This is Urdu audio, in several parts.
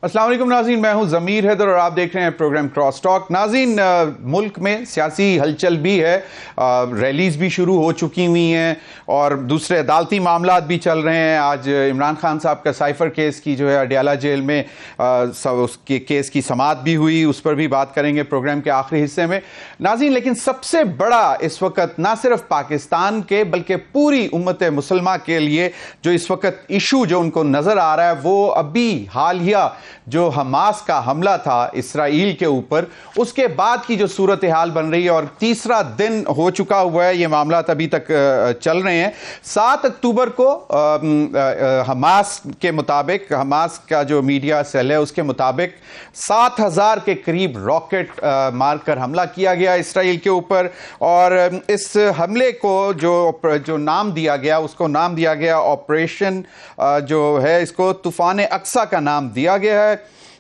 السلام علیکم ناظرین، میں ہوں ضمیر حیدر اور آپ دیکھ رہے ہیں پروگرام کراس ٹاک۔ ناظرین، ملک میں سیاسی ہلچل بھی ہے، ریلیز بھی شروع ہو چکی ہوئی ہیں اور دوسرے عدالتی معاملات بھی چل رہے ہیں۔ آج عمران خان صاحب کا سائفر کیس کی جو ہے اڈیالہ جیل میں اس کے کیس کی سماعت بھی ہوئی، اس پر بھی بات کریں گے پروگرام کے آخری حصے میں ناظرین۔ لیکن سب سے بڑا اس وقت نہ صرف پاکستان کے بلکہ پوری امت مسلمہ کے لیے جو اس وقت ایشو جو ان کو نظر آ رہا ہے وہ ابھی حالیہ جو حماس کا حملہ تھا اسرائیل کے اوپر، اس کے بعد کی جو صورتحال بن رہی ہے، اور تیسرا دن ہو چکا ہوا ہے، یہ معاملات ابھی تک چل رہے ہیں۔ 7 اکتوبر کو حماس کے مطابق، حماس کا جو میڈیا سیل ہے اس کے مطابق 7,000 کے قریب راکٹ مار کر حملہ کیا گیا اسرائیل کے اوپر، اور اس حملے کو جو نام دیا گیا، اس کو نام دیا گیا آپریشن جو ہے، اس کو طوفان اقصی کا نام دیا گیا ہے۔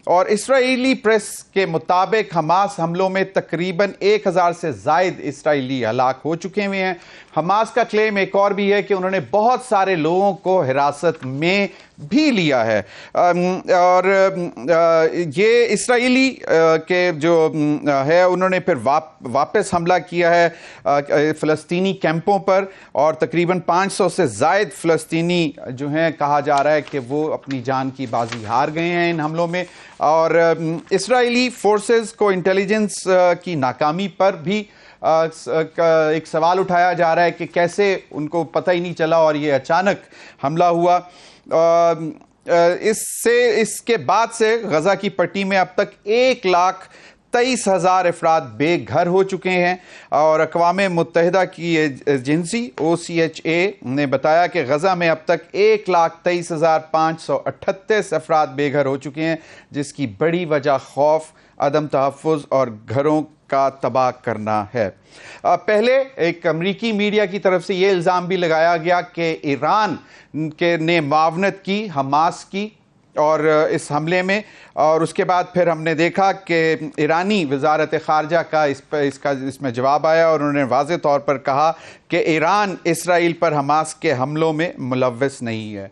اور اسرائیلی پریس کے مطابق حماس حملوں میں تقریباً 1,000 سے زائد اسرائیلی ہلاک ہو چکے ہوئے ہیں۔ حماس کا کلیم ایک اور بھی ہے کہ انہوں نے بہت سارے لوگوں کو حراست میں بھی لیا ہے، اور یہ اسرائیلی کے جو ہے انہوں نے پھر واپس حملہ کیا ہے فلسطینی کیمپوں پر، اور تقریباً 500 سے زائد فلسطینی جو ہیں کہا جا رہا ہے کہ وہ اپنی جان کی بازی ہار گئے ہیں ان حملوں میں۔ اور اسرائیلی فورسز کو انٹیلیجنس کی ناکامی پر بھی ایک سوال اٹھایا جا رہا ہے کہ کیسے ان کو پتہ ہی نہیں چلا اور یہ اچانک حملہ ہوا۔ اس کے بعد سے غزہ کی پٹی میں اب تک 1,23,000 افراد بے گھر ہو چکے ہیں، اور اقوام متحدہ کی ایجنسی OCHA نے بتایا کہ غزہ میں اب تک 1,23,538 افراد بے گھر ہو چکے ہیں، جس کی بڑی وجہ خوف، عدم تحفظ اور گھروں کا تباہ کرنا ہے۔ پہلے ایک امریکی میڈیا کی طرف سے یہ الزام بھی لگایا گیا کہ ایران نے معاونت کی حماس کی اور اس حملے میں، اور اس کے بعد پھر ہم نے دیکھا کہ ایرانی وزارت خارجہ کا اس میں جواب آیا، اور انہوں نے واضح طور پر کہا کہ ایران اسرائیل پر حماس کے حملوں میں ملوث نہیں ہے۔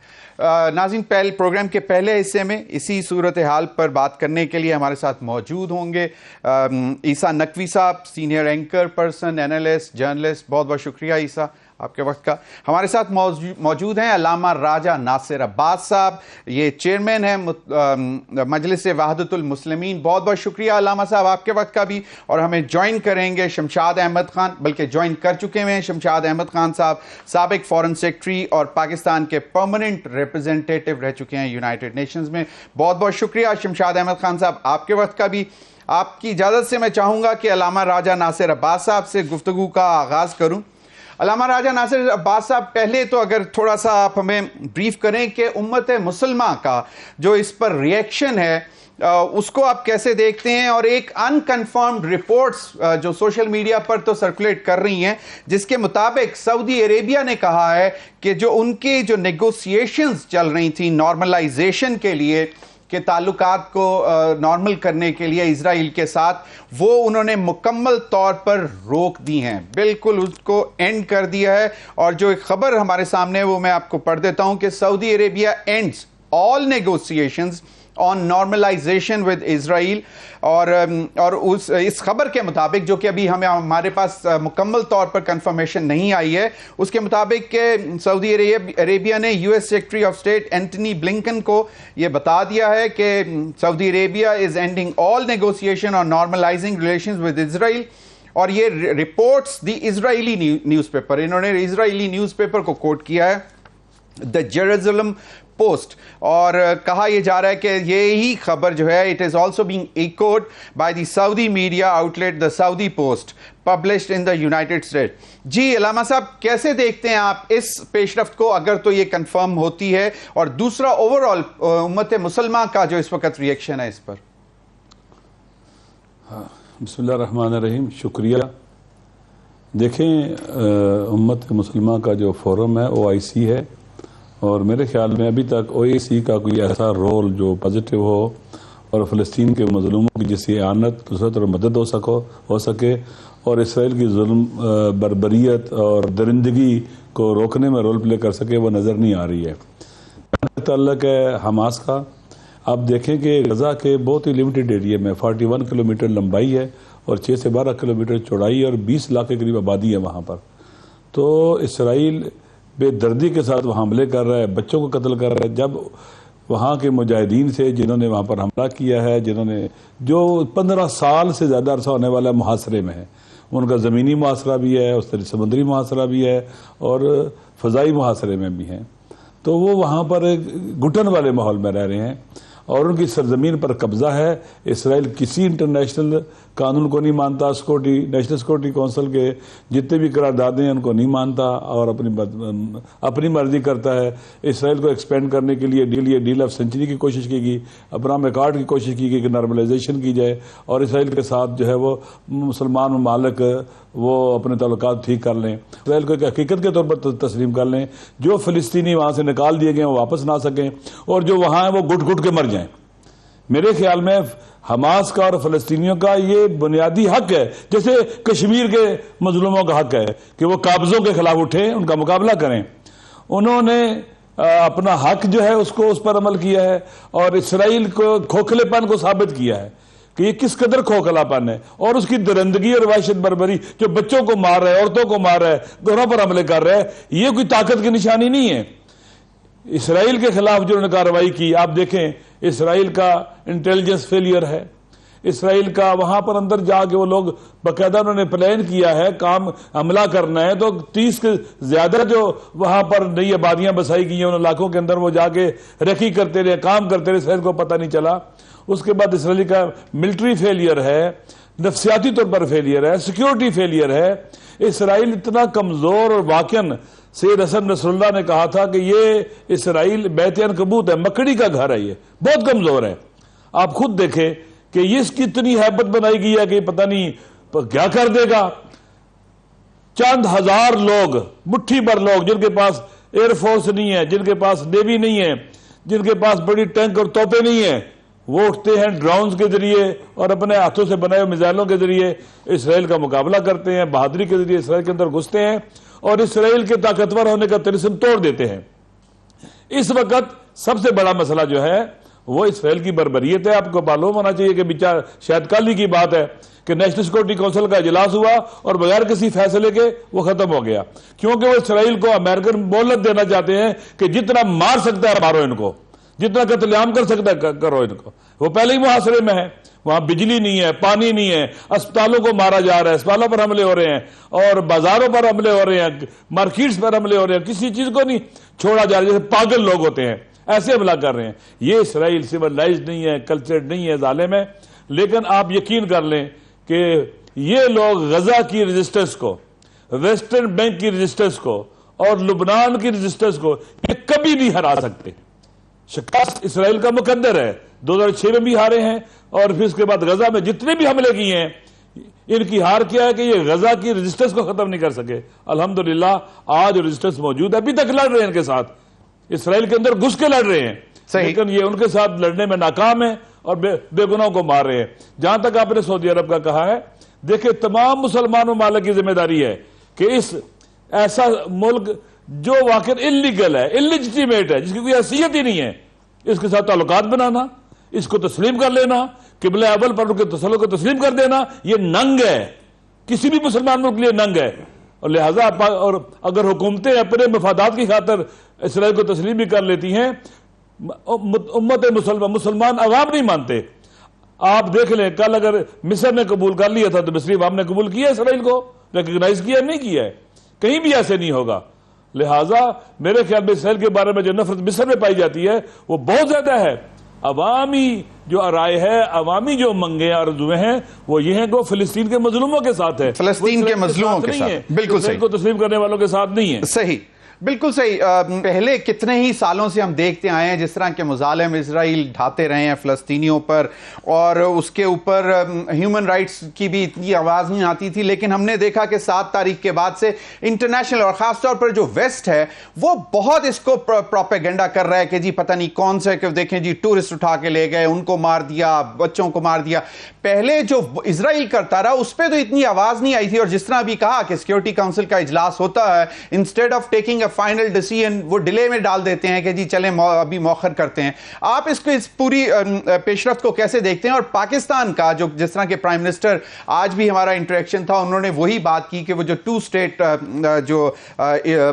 ناظرین، پروگرام کے پہلے حصے میں اسی صورتحال پر بات کرنے کے لیے ہمارے ساتھ موجود ہوں گے عیسیٰ نقوی صاحب، senior anchor person, analyst, journalist. بہت بہت شکریہ عیسیٰ آپ کے وقت کا۔ ہمارے ساتھ موجود ہیں علامہ راجہ ناصر عباس صاحب، یہ چیئرمین ہیں مجلس وحدت المسلمین۔ بہت بہت شکریہ علامہ صاحب آپ کے وقت کا بھی۔ اور ہمیں جوائن کریں گے شمشاد احمد خان، بلکہ جوائن کر چکے ہیں شمشاد احمد خان صاحب، سابق فارن سیکرٹری اور پاکستان کے پرماننٹ ریپرزینٹیٹو رہ چکے ہیں یونائٹڈ نیشنز میں۔ بہت بہت شکریہ شمشاد احمد خان صاحب آپ کے وقت کا بھی۔ آپ کی اجازت سے میں چاہوں گا کہ علامہ راجہ ناصر عباس صاحب سے گفتگو کا آغاز کروں۔ علامہ راجہ ناصر عباس صاحب، پہلے تو اگر تھوڑا سا آپ ہمیں بریف کریں کہ امت مسلمہ کا جو اس پر ریئیکشن ہے اس کو آپ کیسے دیکھتے ہیں، اور ایک ان کنفرمڈ رپورٹس جو سوشل میڈیا پر تو سرکولیٹ کر رہی ہیں جس کے مطابق سعودی عربیہ نے کہا ہے کہ جو ان کی جو نیگوسیشنز چل رہی تھیں نارملائزیشن کے لیے، کہ تعلقات کو نارمل کرنے کے لیے اسرائیل کے ساتھ، وہ انہوں نے مکمل طور پر روک دی ہیں، بالکل اس کو اینڈ کر دیا ہے۔ اور جو ایک خبر ہمارے سامنے ہے وہ میں آپ کو پڑھ دیتا ہوں کہ Saudi Arabia ends all negotiations on normalization with Israel, اور اس خبر کے مطابق، جو کہ ابھی ہمارے پاس مکمل طور پر کنفرمیشن نہیں آئی ہے، اس کے مطابق کہ سعودی عربیہ نے US secretary of state Antony Blinken کو یہ بتا دیا ہے کہ Saudi Arabia is ending all negotiation on normalizing relations with Israel. اور یہ reports the Israeli newspaper, انہوں نے اسرائیلی نیوز پیپر کو کوٹ کیا ہے، دا جیروسلم پوسٹ، اور کہا یہ جا رہا ہے کہ یہی خبر جو ہے it is also being echoed by the Saudi media outlet the Saudi post published in the United State. جی علامہ صاحب، کیسے دیکھتے ہیں آپ اس پیش رفت کو اگر تو یہ کنفرم ہوتی ہے، اور دوسرا اوور آل امت مسلمہ کا جو اس وقت ریئیکشن ہے اس پر؟ بسم اللہ الرحمن الرحیم، شکریہ۔ دیکھیں، امت مسلمہ کا جو فورم ہے OIC ہے، اور میرے خیال میں ابھی تک OIC کا کوئی ایسا رول جو پازیٹیو ہو اور فلسطین کے مظلوموں کی جس کی اعانت، نصرت اور مدد ہو سکے، اور اسرائیل کی ظلم، بربریت اور درندگی کو روکنے میں رول پلے کر سکے، وہ نظر نہیں آ رہی ہے۔ تعلق ہے حماس کا، آپ دیکھیں کہ غزہ کے بہت ہی لمیٹڈ ایریا میں 41 کلومیٹر لمبائی ہے اور 6 سے 12 کلومیٹر چوڑائی ہے اور 20 لاکھ کے قریب آبادی ہے وہاں پر. تو اسرائیل بے دردی کے ساتھ وہ حملے کر رہا ہے, بچوں کو قتل کر رہا ہے. جب وہاں کے مجاہدین سے جنہوں نے وہاں پر حملہ کیا ہے, جنہوں نے جو 15 سال سے زیادہ عرصہ ہونے والا محاصرے میں ہے, ان کا زمینی محاصرہ بھی ہے, اس طرح سمندری محاصرہ بھی ہے اور فضائی محاصرے میں بھی ہیں, تو وہ وہاں پر ایک گھٹن والے ماحول میں رہ رہے ہیں اور ان کی سرزمین پر قبضہ ہے. اسرائیل کسی انٹرنیشنل قانون کو نہیں مانتا, نیشنل سیکورٹی کونسل کے جتنے بھی قراردادیں ہیں ان کو نہیں مانتا اور اپنی مرضی کرتا ہے. اسرائیل کو ایکسپینڈ کرنے کے لیے ڈیل آف سینچری کی کوشش کی گئی, ابراہم ایکارڈ کی کوشش کی گئی کہ نارملائزیشن کی جائے اور اسرائیل کے ساتھ جو ہے وہ مسلمان ممالک وہ اپنے تعلقات ٹھیک کر لیں, اسرائیل کو ایک حقیقت کے طور پر تسلیم کر لیں, جو فلسطینی وہاں سے نکال دیے گئے وہ واپس نہ آ سکیں اور جو وہاں ہیں وہ گھٹ گھٹ کے مر جائیں. میرے خیال میں حماس کا اور فلسطینیوں کا یہ بنیادی حق ہے, جیسے کشمیر کے مظلوموں کا حق ہے کہ وہ قابضوں کے خلاف اٹھیں, ان کا مقابلہ کریں. انہوں نے اپنا حق جو ہے اس پر عمل کیا ہے اور اسرائیل کو کھوکھلے پن کو ثابت کیا ہے کہ یہ کس قدر کھوکھلا پن ہے, اور اس کی درندگی اور وحشت بربری جو بچوں کو مار رہا ہے, عورتوں کو مار رہا ہے, گھروں پر حملے کر رہا ہے, یہ کوئی طاقت کی نشانی نہیں ہے. اسرائیل کے خلاف جو انہوں نے کارروائی کی, آپ دیکھیں اسرائیل کا انٹیلیجنس فیلئر ہے, اسرائیل کا وہاں پر اندر جا کے وہ لوگ باقاعدہ انہوں نے پلان کیا ہے کام حملہ کرنا ہے, تو 30 کے زیادہ جو وہاں پر نئی آبادیاں بسائی گئی ہیں ان علاقوں کے اندر وہ جا کے رکھی کرتے رہے, کام کرتے رہے, اسرائیل کو پتہ نہیں چلا. اس کے بعد اسرائیل کا ملٹری فیلئر ہے, نفسیاتی طور پر فیلئر ہے, سیکیورٹی فیلئر ہے. اسرائیل اتنا کمزور, اور واقعاً سید حسن نصر اللہ نے کہا تھا کہ یہ اسرائیل بیت عنکبوت ہے, مکڑی کا گھر ہے, یہ بہت کمزور ہے. آپ خود دیکھیں کہ یہ اس کی اتنی ہیبت بنائی گئی ہے کہ پتہ نہیں کیا کر دے گا. چند ہزار لوگ, مٹھی بھر لوگ, جن کے پاس ایئر فورس نہیں ہے, جن کے پاس نیوی نہیں ہے, جن کے پاس بڑی ٹینک اور توپیں نہیں ہیں, وہ اٹھتے ہیں ڈرونز کے ذریعے اور اپنے ہاتھوں سے بنائے ہوئے میزائلوں کے ذریعے اسرائیل کا مقابلہ کرتے ہیں, بہادری کے ذریعے اسرائیل کے اندر گھستے ہیں اور اسرائیل کے طاقتور ہونے کا طلسم توڑ دیتے ہیں. اس وقت سب سے بڑا مسئلہ جو ہے وہ اسرائیل کی بربریت ہے. آپ کو معلوم ہونا چاہیے کہ بیچارہ شاید کل ہی کی بات ہے کہ نیشنل سیکورٹی کونسل کا اجلاس ہوا اور بغیر کسی فیصلے کے وہ ختم ہو گیا, کیونکہ وہ اسرائیل کو امریکن مہلت دینا چاہتے ہیں کہ جتنا مار سکتا ہے مارو ان کو, جتنا قتل عام کر سکتا ہے کرو ان کو. وہ پہلے ہی محاصرے میں ہے, وہاں بجلی نہیں ہے, پانی نہیں ہے, اسپتالوں کو مارا جا رہا ہے, اسپتالوں پر حملے ہو رہے ہیں اور بازاروں پر حملے ہو رہے ہیں, مارکیٹس پر حملے ہو رہے ہیں, کسی چیز کو نہیں چھوڑا جا رہا, جیسے پاگل لوگ ہوتے ہیں ایسے حملہ کر رہے ہیں. یہ اسرائیل سیولائزڈ نہیں ہے, کلچرڈ نہیں ہے, ظالم ہے. لیکن آپ یقین کر لیں کہ یہ لوگ غزہ کی ریزسٹنس کو, ویسٹرن بینک کی ریزسٹنس کو اور لبنان کی ریزسٹنس کو یہ کبھی نہیں ہرا سکتے. شکست اسرائیل کا مقدر ہے, 2006 میں بھی ہارے ہیں اور پھر اس کے بعد غزہ میں جتنے بھی حملے کیے ہیں ان کی ہار کیا ہے کہ یہ غزہ کی ریزسٹنس کو ختم نہیں کر سکے. الحمدللہ آج ریزسٹنس موجود ہے, ابھی تک لڑ رہے ہیں ان کے ساتھ, اسرائیل کے اندر گھس کے لڑ رہے ہیں, لیکن یہ ان کے ساتھ لڑنے میں ناکام ہیں اور بے گناہوں کو مار رہے ہیں. جہاں تک آپ نے سعودی عرب کا کہا ہے, دیکھیں تمام مسلمان ممالک کی ذمہ داری ہے کہ اس ایسا ملک جو واقع انلیگل ہے, انلیجٹیمیٹ ہے, جس کی کوئی حیثیت ہی نہیں ہے, اس کے ساتھ تعلقات بنانا, اس کو تسلیم کر لینا, قبلہ اول پر ان کے تسلط کو تسلیم کر دینا, یہ ننگ ہے, کسی بھی مسلمان ملک کے لیے ننگ ہے. اور لہٰذا اور اگر حکومتیں اپنے مفادات کی خاطر اسرائیل کو تسلیم بھی کر لیتی ہیں, امت مسلمان عوام نہیں مانتے. آپ دیکھ لیں کل اگر مصر نے قبول کر لیا تھا تو مصری عوام نے قبول کیا اسرائیل کو, ریکگنائز کیا نہیں کیا ہے, کہیں بھی ایسے نہیں ہوگا. لہٰذا میرے خیال میں اسرائیل کے بارے میں جو نفرت مصر میں پائی جاتی ہے وہ بہت زیادہ ہے. عوامی جو رائے ہے, عوامی جو منگیں آرزویں ہیں وہ یہ ہیں کہ وہ فلسطین کے مظلوموں کے ساتھ ہے, فلسطین کے مظلوموں کے ساتھ, بالکل صحیح, کو تسلیم کرنے والوں کے ساتھ نہیں ہے. صحیح, بالکل صحیح. پہلے کتنے ہی سالوں سے ہم دیکھتے آئے ہیں جس طرح کے مظالم اسرائیل ڈھاتے رہے ہیں فلسطینیوں پر, اور اس کے اوپر ہیومن رائٹس کی بھی اتنی آواز نہیں آتی تھی. لیکن ہم نے دیکھا کہ 7 تاریخ کے بعد سے انٹرنیشنل اور خاص طور پر جو ویسٹ ہے وہ بہت اس کو پروپیگنڈا کر رہا ہے کہ جی پتہ نہیں کون سے, کہ دیکھیں جی ٹورسٹ اٹھا کے لے گئے, ان کو مار دیا, بچوں کو مار دیا. پہلے جو اسرائیل کرتا رہا اس پہ تو اتنی آواز نہیں آئی تھی. اور جس طرح ابھی کہا کہ سیکیورٹی کونسل کا اجلاس ہوتا ہے, instead of taking a final decision وہ ڈیلے میں ڈال دیتے ہیں کہ جی چلیں ابھی مؤخر کرتے ہیں. آپ اس کو اس پوری پیش رفت کو کیسے دیکھتے ہیں؟ اور پاکستان کا جو جس طرح کے پرائم منسٹر آج بھی ہمارا انٹریکشن تھا, انہوں نے وہی بات کی کہ وہ جو 2 اسٹیٹ جو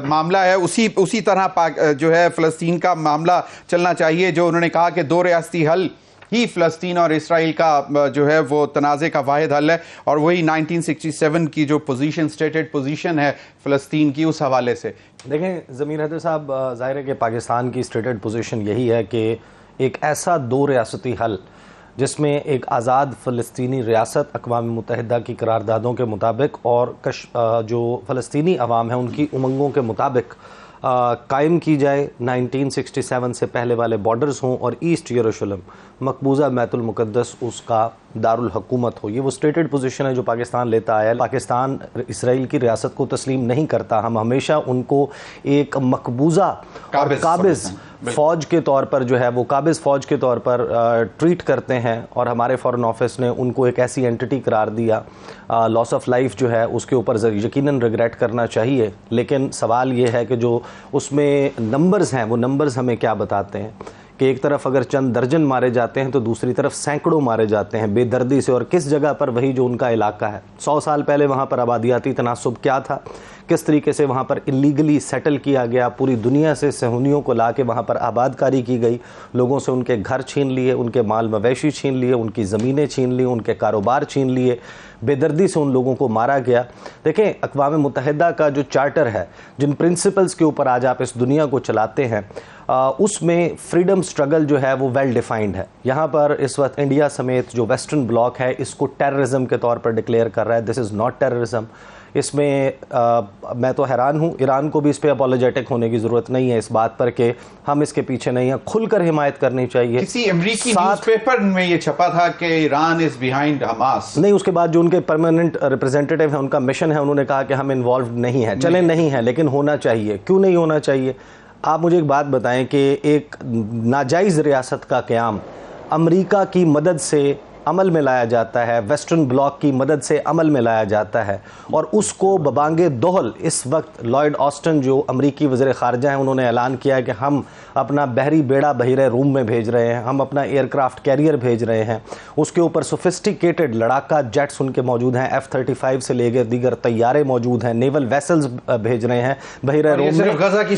معاملہ ہے اسی طرح جو ہے فلسطین کا معاملہ چلنا چاہیے, جو انہوں نے کہا کہ 2 ریاستی حل ہی فلسطین اور اسرائیل کا جو ہے وہ تنازع کا واحد حل ہے, اور وہی 1967 کی جو پوزیشن اسٹیٹڈ پوزیشن ہے فلسطین کی اس حوالے سے. دیکھیں ضمیر حیدر صاحب, ظاہر ہے کہ پاکستان کی اسٹیٹڈ پوزیشن یہی ہے کہ ایک ایسا 2 ریاستی حل جس میں ایک آزاد فلسطینی ریاست اقوام متحدہ کی قراردادوں کے مطابق اور جو فلسطینی عوام ہیں ان کی امنگوں کے مطابق قائم کی جائے, 1967 سے پہلے والے بارڈرز ہوں اور ایسٹ یروشلم مقبوضہ بیت المقدس اس کا دارالحکومت ہو. یہ وہ سٹیٹڈ پوزیشن ہے جو پاکستان لیتا آیا ہے. پاکستان اسرائیل کی ریاست کو تسلیم نہیں کرتا, ہم ہمیشہ ان کو ایک مقبوضہ اور قابض فوج کے طور پر جو ہے وہ قابض فوج کے طور پر ٹریٹ کرتے ہیں, اور ہمارے فارن آفس نے ان کو ایک ایسی اینٹی قرار دیا. لاس آف لائف جو ہے اس کے اوپر یقیناً ریگریٹ کرنا چاہیے, لیکن سوال یہ ہے کہ جو اس میں نمبرز ہیں وہ نمبرز ہمیں کیا بتاتے ہیں کہ ایک طرف اگر چند درجن مارے جاتے ہیں تو دوسری طرف سینکڑوں مارے جاتے ہیں بے دردی سے, اور کس جگہ پر وہی جو ان کا علاقہ ہے. 100 سال پہلے وہاں پر آبادیاتی تناسب کیا تھا, کس طریقے سے وہاں پر انلیگلی سیٹل کیا گیا, پوری دنیا سے صہیونیوں کو لا کے وہاں پر آباد کاری کی گئی, لوگوں سے ان کے گھر چھین لیے, ان کے مال مویشی چھین لیے, ان کی زمینیں چھین لی, ان کے کاروبار چھین لیے, بے دردی سے ان لوگوں کو مارا گیا. دیکھیں اقوام متحدہ کا جو چارٹر ہے, جن پرنسپلز کے اوپر آج آپ اس دنیا کو چلاتے ہیں, اس میں فریڈم سٹرگل جو ہے وہ ویل ڈیفائنڈ ہے. یہاں پر اس وقت انڈیا سمیت جو ویسٹرن بلاک ہے اس کو ٹیررزم کے طور پر ڈکلیئر کر رہا ہے. دس از ناٹ ٹیررزم. اس میں میں تو حیران ہوں, ایران کو بھی اس پہ اپولوجیٹک ہونے کی ضرورت نہیں ہے اس بات پر کہ ہم اس کے پیچھے نہیں ہیں, کھل کر حمایت کرنی چاہیے. کسی امریکی نیوز پیپر میں یہ چھپا تھا کہ ایران از بیہائنڈ حماس. نہیں, اس کے بعد جو ان کے پرماننٹ ریپرزینٹیٹو ہیں, ان کا مشن ہے, انہوں نے کہا کہ ہم انوالوڈ نہیں ہیں. چلیں نہیں ہیں, لیکن ہونا چاہیے. کیوں نہیں ہونا چاہیے؟ آپ مجھے ایک بات بتائیں کہ ایک ناجائز ریاست کا قیام امریکہ کی مدد سے عمل میں لایا جاتا ہے, ویسٹرن بلاک کی مدد سے عمل میں لایا جاتا ہے, اور اس کو ببانگ دہل اس وقت لائیڈ آسٹن جو امریکی وزیر خارجہ ہیں انہوں نے اعلان کیا ہے کہ ہم اپنا بحری بیڑا بحیرہ روم میں بھیج رہے ہیں, ہم اپنا ایئر کرافٹ کیریئر بھیج رہے ہیں, اس کے اوپر سوفسٹیکیٹڈ لڑاکا جیٹس ان کے موجود ہیں, F-35 سے لے کے دیگر طیارے موجود ہیں, نیول ویسلز بھیج رہے ہیں بحیرہ روم میں.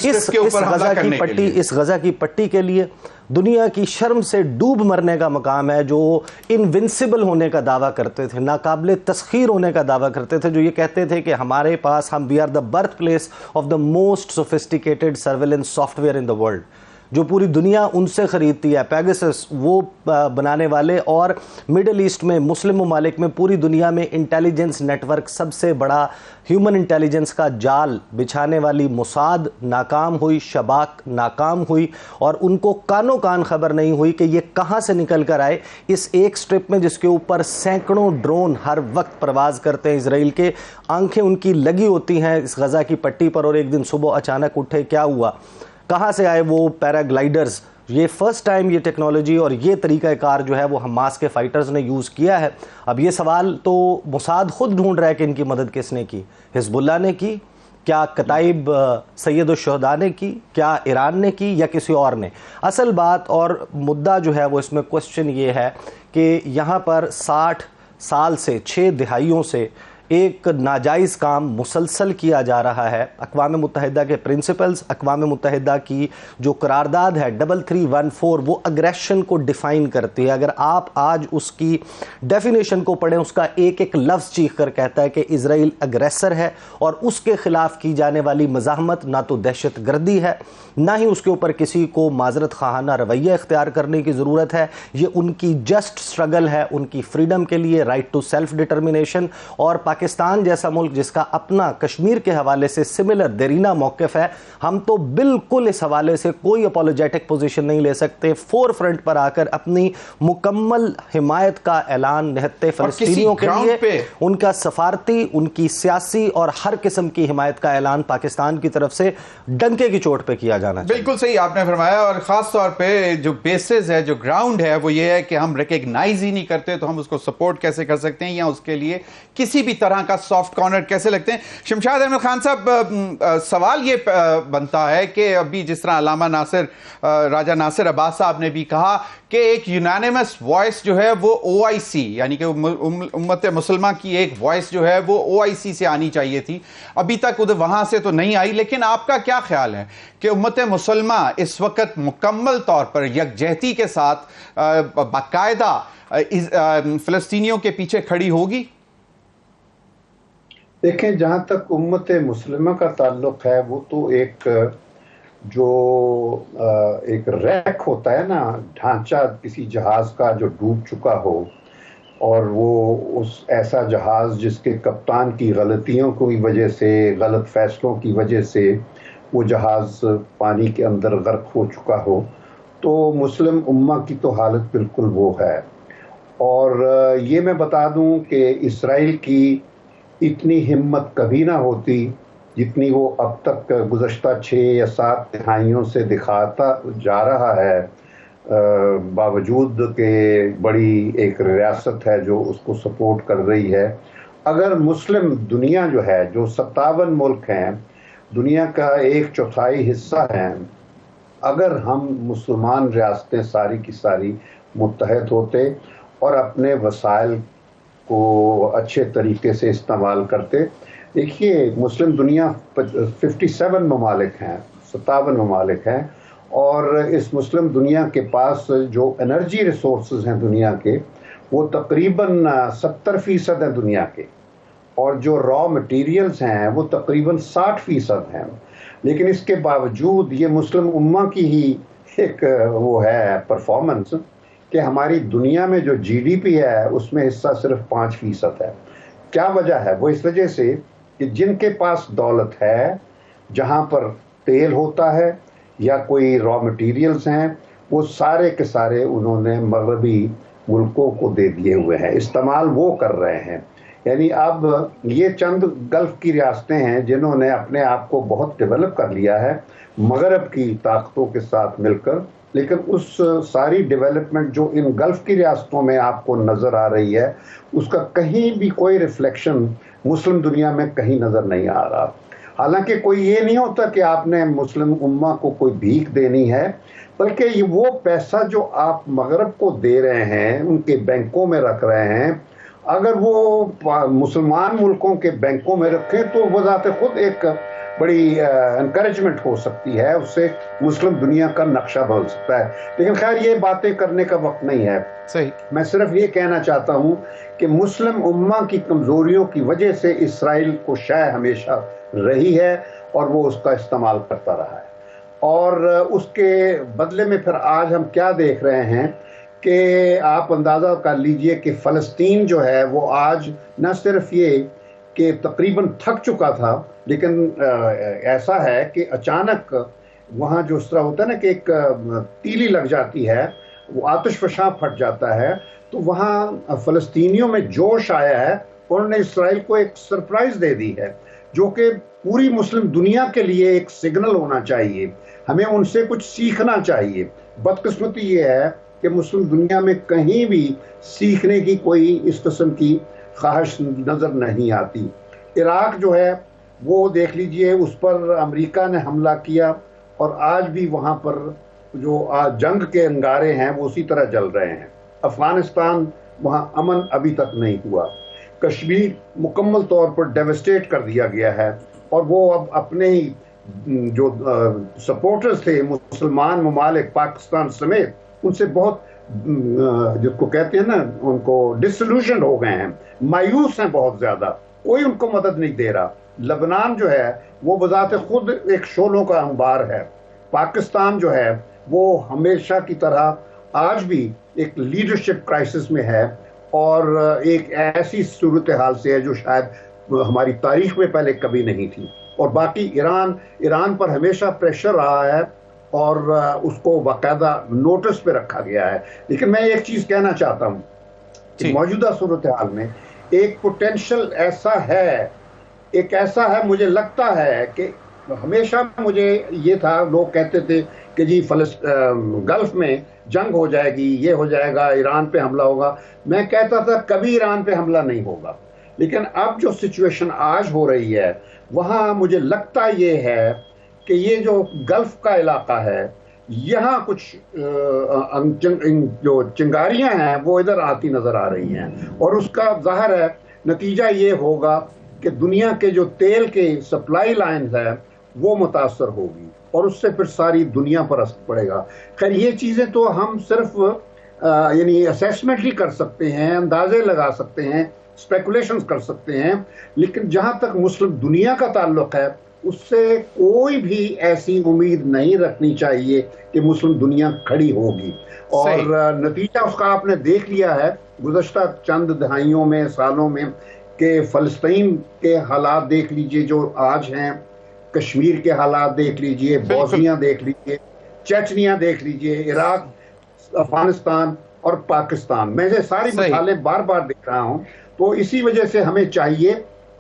اس غزہ کی پٹی کے لیے دنیا کی شرم سے ڈوب مرنے کا مقام ہے, جو انونسبل ہونے کا دعویٰ کرتے تھے, ناقابل تسخیر ہونے کا دعویٰ کرتے تھے, جو یہ کہتے تھے کہ ہمارے پاس we are the birthplace of the most sophisticated surveillance software in the world, جو پوری دنیا ان سے خریدتی ہے. پیگسس وہ بنانے والے, اور مڈل ایسٹ میں مسلم ممالک میں پوری دنیا میں انٹیلیجنس نیٹ ورک سب سے بڑا ہیومن انٹیلیجنس کا جال بچھانے والی موساد ناکام ہوئی, شباک ناکام ہوئی, اور ان کو کانوں کان خبر نہیں ہوئی کہ یہ کہاں سے نکل کر آئے اس ایک سٹرپ میں جس کے اوپر سینکڑوں ڈرون ہر وقت پرواز کرتے ہیں اسرائیل کے. آنکھیں ان کی لگی ہوتی ہیں اس غزہ کی پٹی پر, اور ایک دن صبح اچانک اٹھے, کیا ہوا, کہاں سے آئے وہ پیراگلائڈرز. یہ فرسٹ ٹائم یہ ٹیکنالوجی اور یہ طریقہ کار جو ہے وہ حماس کے فائٹرز نے یوز کیا ہے. اب یہ سوال تو موساد خود ڈھونڈ رہا ہے کہ ان کی مدد کس نے کی, حزب اللہ نے کی, کیا کتائب سید الشہداء نے کی, کیا ایران نے کی, یا کسی اور نے. اصل بات اور مدعا جو ہے وہ اس میں کوسچن یہ ہے کہ یہاں پر 60 سال سے 6 دہائیوں سے ایک ناجائز کام مسلسل کیا جا رہا ہے. اقوام متحدہ کے پرنسپلز, اقوام متحدہ کی جو قرارداد ہے 3314 وہ اگریشن کو ڈیفائن کرتی ہے. اگر آپ آج اس کی ڈیفینیشن کو پڑھیں, اس کا ایک ایک لفظ چیخ کر کہتا ہے کہ اسرائیل اگریسر ہے, اور اس کے خلاف کی جانے والی مزاحمت نہ تو دہشت گردی ہے, نہ ہی اس کے اوپر کسی کو معذرت خواہانہ رویہ اختیار کرنے کی ضرورت ہے. یہ ان کی جسٹ سٹرگل ہے ان کی فریڈم کے لیے, رائٹ ٹو سیلف ڈٹرمنیشن. اور پاکستان جیسا ملک جس کا اپنا کشمیر کے حوالے سے سملر دیرینہ موقف ہے, ہم تو بالکل اس حوالے سے کوئی اپولوجیٹک پوزیشن نہیں لے سکتے. فور فرنٹ پر آ کر اپنی مکمل حمایت کا اعلان نہتے فلسطینیوں کے لیے, ان کا سفارتی, ان کی سیاسی اور ہر قسم کی حمایت کا اعلان پاکستان کی طرف سے ڈنکے کی چوٹ پہ کیا جانا چاہیے. بالکل صحیح آپ نے فرمایا, اور خاص طور پہ جو بیسز ہے, جو گراؤنڈ ہے, وہ یہ ہے کہ ہم ریکگنائز ہی نہیں کرتے تو ہم اس کو سپورٹ کیسے کر سکتے ہیں, یا اس کے لیے کسی بھی طرح کا سافٹ کارنر کیسے لگتے ہیں؟ شمشاد احمد خان صاحب، سوال یہ بنتا ہے کہ ابھی جس طرح علامہ راجہ ناصر عباس صاحب نے بھی کہا کہ ایک یونانیمس وائس جو ہے وہ OIC یعنی کہ امت مسلمہ کی ایک وائس جو ہے وہ OIC سے آنی چاہیے تھی، ابھی تک وہاں سے تو نہیں آئی، لیکن آپ کا کیا خیال ہے کہ امت مسلمہ اس وقت مکمل طور پر یکجہتی کے ساتھ باقاعدہ فلسطینیوں کے پیچھے کھڑی ہوگی؟ دیکھیں، جہاں تک امت مسلمہ کا تعلق ہے، وہ تو ایک ریک ہوتا ہے نا، ڈھانچہ کسی جہاز کا جو ڈوب چکا ہو، اور وہ ایسا جہاز جس کے کپتان کی غلطیوں کی وجہ سے، غلط فیصلوں کی وجہ سے وہ جہاز پانی کے اندر غرق ہو چکا ہو، تو مسلم امہ کی تو حالت بالکل وہ ہے۔ اور یہ میں بتا دوں کہ اسرائیل کی اتنی ہمت کبھی نہ ہوتی جتنی وہ اب تک گزشتہ 6 یا 7 دہائیوں سے دکھاتا جا رہا ہے، باوجود کہ بڑی ایک ریاست ہے جو اس کو سپورٹ کر رہی ہے۔ اگر مسلم دنیا جو ہے، جو 57 ملک ہیں، دنیا کا 1/4 حصہ ہیں، اگر ہم مسلمان ریاستیں ساری کی ساری متحد ہوتے اور اپنے وسائل کو اچھے طریقے سے استعمال کرتے، دیکھیے مسلم دنیا 57 ممالک ہیں، 57 ممالک ہیں، اور اس مسلم دنیا کے پاس جو انرجی ریسورسز ہیں دنیا کے، وہ تقریباً 70% ہیں دنیا کے، اور جو را مٹیریلز ہیں وہ تقریباً 60% ہیں۔ لیکن اس کے باوجود یہ مسلم امہ کی ہی ایک وہ ہے پرفارمنس کہ ہماری دنیا میں جو GDP ہے اس میں حصہ صرف 5% ہے۔ کیا وجہ ہے؟ وہ اس وجہ سے کہ جن کے پاس دولت ہے، جہاں پر تیل ہوتا ہے یا کوئی را مٹیریلز ہیں، وہ سارے کے سارے انہوں نے مغربی ملکوں کو دے دیے ہوئے ہیں، استعمال وہ کر رہے ہیں۔ یعنی اب یہ چند گلف کی ریاستیں ہیں جنہوں نے اپنے آپ کو بہت ڈیولپ کر لیا ہے مغرب کی طاقتوں کے ساتھ مل کر، لیکن اس ساری ڈیولپمنٹ جو ان گلف کی ریاستوں میں آپ کو نظر آ رہی ہے، اس کا کہیں بھی کوئی ریفلیکشن مسلم دنیا میں کہیں نظر نہیں آ رہا۔ حالانکہ کوئی یہ نہیں ہوتا کہ آپ نے مسلم امہ کو کوئی بھیک دینی ہے، بلکہ یہ وہ پیسہ جو آپ مغرب کو دے رہے ہیں، ان کے بینکوں میں رکھ رہے ہیں، اگر وہ مسلمان ملکوں کے بینکوں میں رکھیں تو وہ ذات خود ایک بڑی انکریجمنٹ ہو سکتی ہے، اس سے مسلم دنیا کا نقشہ بدل سکتا ہے۔ لیکن خیر یہ باتیں کرنے کا وقت نہیں ہے۔ صحیح، میں صرف یہ کہنا چاہتا ہوں کہ مسلم امہ کی کمزوریوں کی وجہ سے اسرائیل کو شے ہمیشہ رہی ہے اور وہ اس کا استعمال کرتا رہا ہے، اور اس کے بدلے میں پھر آج ہم کیا دیکھ رہے ہیں کہ آپ اندازہ کر لیجئے کہ فلسطین جو ہے وہ آج نہ صرف یہ کہ تقریباً تھک چکا تھا، لیکن ایسا ہے کہ اچانک وہاں جو اس طرح ہوتا ہے نا کہ ایک تیلی لگ جاتی ہے، وہ آتش فشاں پھٹ جاتا ہے، تو وہاں فلسطینیوں میں جوش آیا ہے، انہوں نے اسرائیل کو ایک سرپرائز دے دی ہے جو کہ پوری مسلم دنیا کے لیے ایک سگنل ہونا چاہیے، ہمیں ان سے کچھ سیکھنا چاہیے۔ بدقسمتی یہ ہے کہ مسلم دنیا میں کہیں بھی سیکھنے کی کوئی اس قسم کی خواہش نظر نہیں آتی۔ عراق جو ہے وہ دیکھ لیجئے، اس پر امریکہ نے حملہ کیا اور آج بھی وہاں پر جو جنگ کے انگارے ہیں وہ اسی طرح جل رہے ہیں۔ افغانستان، وہاں امن ابھی تک نہیں ہوا۔ کشمیر مکمل طور پر ڈیوسٹیٹ کر دیا گیا ہے، اور وہ اب اپنے ہی جو سپورٹرز تھے مسلمان ممالک پاکستان سمیت، ان سے بہت جس کو کہتے ہیں نا ان کو ڈسلوشن ہو گئے ہیں، مایوس ہیں بہت زیادہ، کوئی ان کو مدد نہیں دے رہا۔ لبنان جو ہے وہ بذات خود ایک شعلوں کا انبار ہے۔ پاکستان جو ہے وہ ہمیشہ کی طرح آج بھی ایک لیڈرشپ کرائسس میں ہے، اور ایک ایسی صورتحال سے ہے جو شاید ہماری تاریخ میں پہلے کبھی نہیں تھی۔ اور باقی ایران پر ہمیشہ پریشر رہا ہے اور اس کو باقاعدہ نوٹس پہ رکھا گیا ہے۔ لیکن میں ایک چیز کہنا چاہتا ہوں کہ موجودہ صورتحال میں ایک پوٹینشل ایسا ہے، مجھے لگتا ہے کہ ہمیشہ مجھے یہ تھا، لوگ کہتے تھے کہ جی گلف میں جنگ ہو جائے گی، یہ ہو جائے گا، ایران پہ حملہ ہوگا۔ میں کہتا تھا کبھی ایران پہ حملہ نہیں ہوگا، لیکن اب جو سچویشن آج ہو رہی ہے وہاں مجھے لگتا یہ ہے کہ یہ جو گلف کا علاقہ ہے یہاں کچھ جو چنگاریاں ہیں وہ ادھر آتی نظر آ رہی ہیں، اور اس کا ظاہر ہے نتیجہ یہ ہوگا کہ دنیا کے جو تیل کے سپلائی لائنز ہیں وہ متاثر ہوگی اور اس سے پھر ساری دنیا پر اثر پڑے گا۔ خیر یہ چیزیں تو ہم صرف یعنی اسیسمنٹ ہی کر سکتے ہیں، اندازے لگا سکتے ہیں، اسپیکولیشنز کر سکتے ہیں، لیکن جہاں تک مسلم دنیا کا تعلق ہے اس سے کوئی بھی ایسی امید نہیں رکھنی چاہیے کہ مسلم دنیا کھڑی ہوگی۔ اور نتیجہ اس کا آپ نے دیکھ لیا ہے گزشتہ چند دہائیوں میں، سالوں میں، کہ فلسطین کے حالات دیکھ لیجئے جو آج ہیں، کشمیر کے حالات دیکھ لیجئے، بوسنیا دیکھ لیجئے، چیچنیا دیکھ لیجئے، عراق، افغانستان اور پاکستان، میں یہ ساری مثالیں بار بار دیکھ رہا ہوں۔ تو اسی وجہ سے ہمیں چاہیے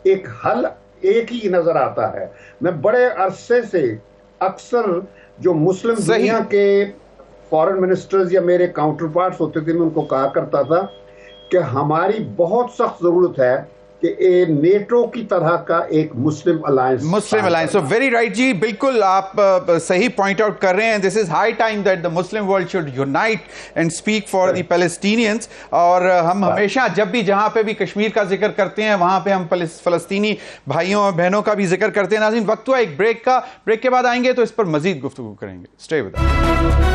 ایک حل ایک ہی نظر آتا ہے۔ میں بڑے عرصے سے اکثر جو مسلم دنیا کے فارن منسٹرز یا میرے کاؤنٹر پارٹس ہوتے تھے میں ان کو کہا کرتا تھا کہ ہماری بہت سخت ضرورت ہے کہ نیٹو کی طرح کا ایک مسلم الائنس۔ سو ویری رائٹ جی، بالکل آپ صحیح پوائنٹ آؤٹ کر رہے ہیں۔ This is high time that the Muslim world should unite and speak for the Palestinians. اور ہم ہمیشہ جب بھی جہاں پہ بھی کشمیر کا ذکر کرتے ہیں وہاں پہ ہم فلسطینی بھائیوں اور بہنوں کا بھی ذکر کرتے ہیں۔ ناظرین وقت ہوا ایک بریک کا، بریک کے بعد آئیں گے تو اس پر مزید گفتگو کریں گے۔ Stay with us.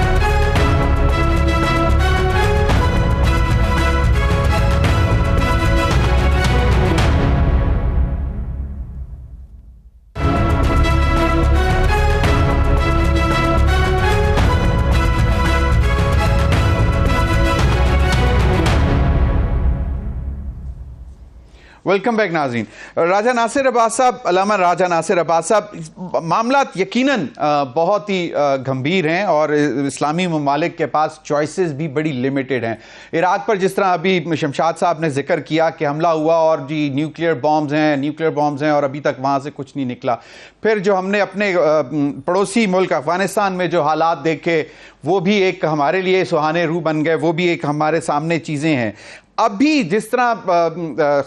Welcome back ناظرین۔ راجہ ناصر عباس صاحب، علامہ راجہ ناصر عباس صاحب، معاملات یقیناً بہت ہی گمبھیر ہیں اور اسلامی ممالک کے پاس چوائسز بھی بڑی لمیٹڈ ہیں۔ عراق پر جس طرح ابھی شمشاد صاحب نے ذکر کیا کہ حملہ ہوا اور جی نیوکلیئر بامز ہیں اور ابھی تک وہاں سے کچھ نہیں نکلا۔ پھر جو ہم نے اپنے پڑوسی ملک افغانستان میں جو حالات دیکھے وہ بھی ایک ہمارے لیے سہانے روح بن گئے، وہ بھی ایک ہمارے سامنے چیزیں ہیں۔ اب بھی جس طرح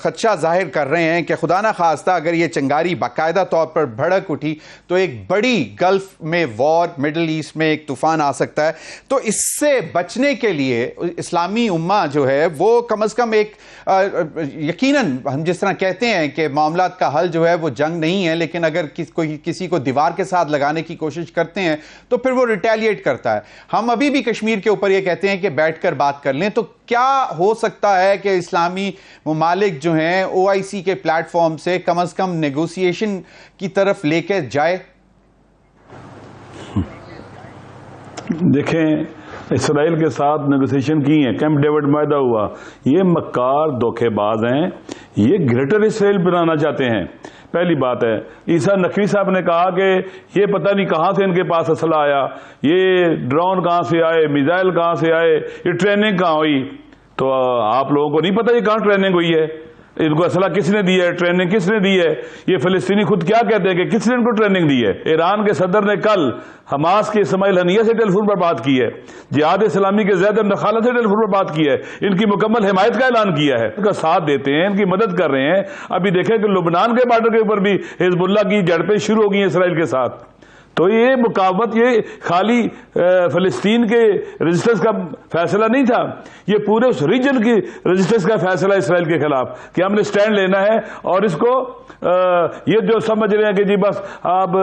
خدشہ ظاہر کر رہے ہیں کہ خدا نہ خواستہ اگر یہ چنگاری باقاعدہ طور پر بھڑک اٹھی تو ایک بڑی گلف میں وار، مڈل ایسٹ میں ایک طوفان آ سکتا ہے، تو اس سے بچنے کے لیے اسلامی امہ جو ہے وہ کم از کم ایک یقیناً ہم جس طرح کہتے ہیں کہ معاملات کا حل جو ہے وہ جنگ نہیں ہے، لیکن اگر کوئی کسی کو دیوار کے ساتھ لگانے کی کوشش کرتے ہیں تو پھر وہ ریٹیلیٹ کرتا ہے۔ ہم ابھی بھی کشمیر کے اوپر یہ کہتے ہیں کہ بیٹھ کر بات کر لیں، تو کیا ہو سکتا ہے کہ اسلامی ممالک جو ہیں او آئی سی کے پلیٹ فارم سے کم از کم نیگوسیشن کی طرف لے کے جائے؟ دیکھیں اسرائیل کے ساتھ نیگوسیشن کی ہیں، کیمپ ڈیوڈ معاہدہ ہوا، یہ مکار دھوکے باز ہیں، یہ گریٹر اسرائیل بنانا چاہتے ہیں۔ پہلی بات ہے، عیسیٰ نقوی صاحب نے کہا کہ یہ پتہ نہیں کہاں سے ان کے پاس اسلحہ آیا، یہ ڈرون کہاں سے آئے، میزائل کہاں سے آئے، یہ ٹریننگ کہاں ہوئی؟ تو آپ لوگوں کو نہیں پتہ یہ کہاں ٹریننگ ہوئی ہے، ان کو اسلحہ کس نے دی ہے، ٹریننگ کس نے دی ہے؟ یہ فلسطینی خود کیا کہتے ہیں کہ کس نے ان کو ٹریننگ دی ہے؟ ایران کے صدر نے کل حماس کے اسماعیل ہنیہ سے ٹیلی فون پر بات کی ہے، جہاد اسلامی کے زید النخالہ سے ٹیلی فون پر بات کی ہے، ان کی مکمل حمایت کا اعلان کیا ہے، ان کا ساتھ دیتے ہیں، ان کی مدد کر رہے ہیں۔ ابھی دیکھیں کہ لبنان کے بارڈر کے اوپر بھی حزب اللہ کی جھڑپیں شروع ہو گئی ہیں اسرائیل کے ساتھ۔ تو یہ مقاومت یہ خالی فلسطین کے رجسٹرز کا فیصلہ نہیں تھا، یہ پورے اس ریجن کی رجسٹرز کا فیصلہ اسرائیل کے خلاف کہ ہم نے سٹینڈ لینا ہے، اور اس کو یہ جو سمجھ رہے ہیں کہ جی بس اب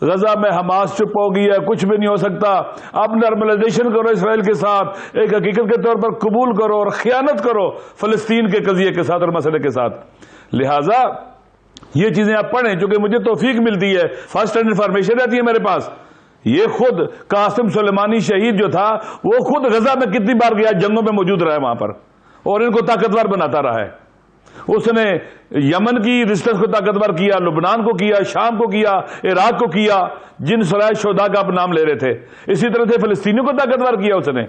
غزہ میں حماس چپ ہو گئی ہے، کچھ بھی نہیں ہو سکتا، اب نارملائزیشن کرو اسرائیل کے ساتھ، ایک حقیقت کے طور پر قبول کرو اور خیانت کرو فلسطین کے قضیے کے ساتھ اور مسئلے کے ساتھ۔ لہٰذا یہ چیزیں آپ پڑھیں، چونکہ مجھے توفیق ملتی ہے، فرسٹ ہینڈ انفارمیشن رہتی ہے میرے پاس۔ یہ خود قاسم سلیمانی شہید جو تھا وہ خود غزہ میں کتنی بار گیا، جنگوں میں موجود رہا ہے وہاں پر، اور ان کو طاقتور بناتا رہا ہے۔ اس نے یمن کی رجسٹرز کو طاقتور کیا، لبنان کو کیا، شام کو کیا، عراق کو کیا، جن صلاح شہداء کا آپ نام لے رہے تھے، اسی طرح سے فلسطینیوں کو طاقتور کیا اس نے۔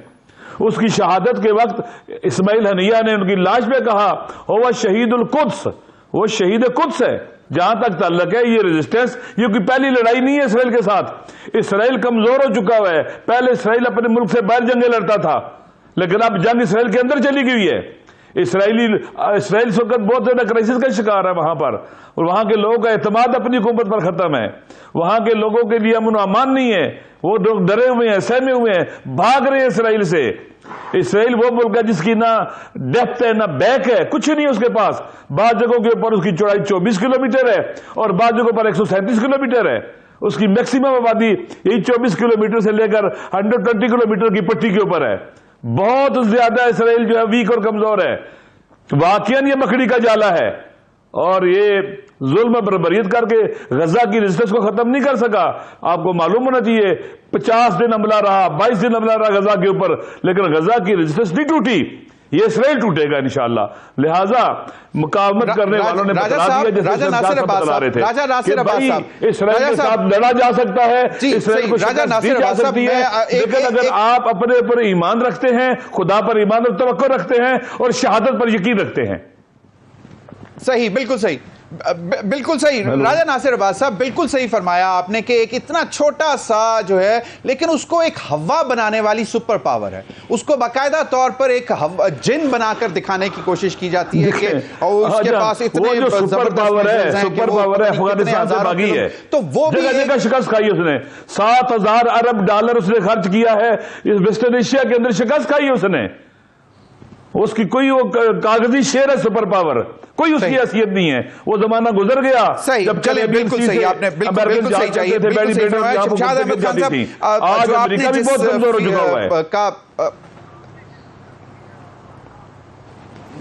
اس کی شہادت کے وقت اسماعیل ہنیہ نے ان کی لاش پہ کہا ہوا شہید القدس، وہ شہید قدس ہے۔ جہاں تک تعلق ہے یہ ریزسٹنس، یہ کوئی پہلی لڑائی نہیں ہے اسرائیل کے ساتھ۔ اسرائیل کمزور ہو چکا ہوا ہے، پہلے اسرائیل اپنے ملک سے باہر جنگیں لڑتا تھا، لیکن اب جنگ اسرائیل کے اندر چلی گئی ہے۔ اسرائیل اس وقت بہت زیادہ کرائسس کا شکار ہے وہاں پر، اور وہاں کے لوگوں کا اعتماد اپنی حکومت پر ختم ہے، وہاں کے لوگوں کے لیے امن و امان نہیں ہے، وہ لوگ ڈرے ہوئے ہیں، سہمے ہوئے ہیں، بھاگ رہے ہیں اسرائیل سے۔ اسرائیل وہ ملک ہے جس کی نہ ڈیپتھ ہے نہ بیک ہے، کچھ نہیں ہے اس کے پاس، بعض جگہوں کے اوپر اس کی چوڑائی 24 کلومیٹر ہے اور بعض جگہوں پر 137 کلومیٹر ہے، اس کی میکسیمم آبادی یہی 24 کلومیٹر سے لے کر 120 کلومیٹر کی پٹی کے اوپر ہے۔ بہت زیادہ اسرائیل جو ہے ویک اور کمزور ہے، واقعاً یہ مکڑی کا جالا ہے، اور یہ ظلم بربریت کر کے غزہ کی ریزسٹنس کو ختم نہیں کر سکا۔ آپ کو معلوم ہونا چاہیے 50 دن حملہ رہا، 22 دن حملہ رہا غزہ کے اوپر، لیکن غزہ کی ریزسٹنس نہیں ٹوٹی، یہ اسرائیل ٹوٹے گا انشاءاللہ۔ لہٰذا مقاومت کرنے والوں نے بتلا دیا جیسے بتلا رہے تھے کہ بھائی اسرائیل کے ساتھ لڑا جا سکتا ہے، اسرائیل کو شکست دی جا سکتی ہے، لیکن اگر آپ اپنے اوپر ایمان رکھتے ہیں، خدا پر ایمان اور توکل رکھتے ہیں اور شہادت پر یقین رکھتے ہیں۔ صحیح، بالکل صحیح، بالکل صحیح راجہ ناصر عباس صاحب، بالکل صحیح فرمایا آپ نے کہ ایک اتنا چھوٹا سا جو ہے لیکن اس کو ایک ہوا بنانے والی سپر پاور ہے، اس کو باقاعدہ طور پر ایک جن بنا کر دکھانے کی کوشش کی جاتی ہے کہ اس کے پاس اتنے سپر پاور ہے افغانستان سے بھاگی ہے، تو وہ بھی جگہ جگہ شکست کھائی اس نے، 7,000 ارب ڈالر اس نے خرچ کیا ہے ویسٹرن ایشیا کے اندر، شکست کھائی اس نے، اس کی کوئی وہ کاغذی شیر ہے سپر پاور، کوئی اس کی حیثیت نہیں ہے، وہ زمانہ گزر گیا جب چلے بالکل صحیح، آپ نے بالکل صحیح چاہیے، بالکل صحیح فرمایا شمشاد احمد خان صاحب، آج امریکہ بھی بہت کمزور ہو چکا ہوا ہے۔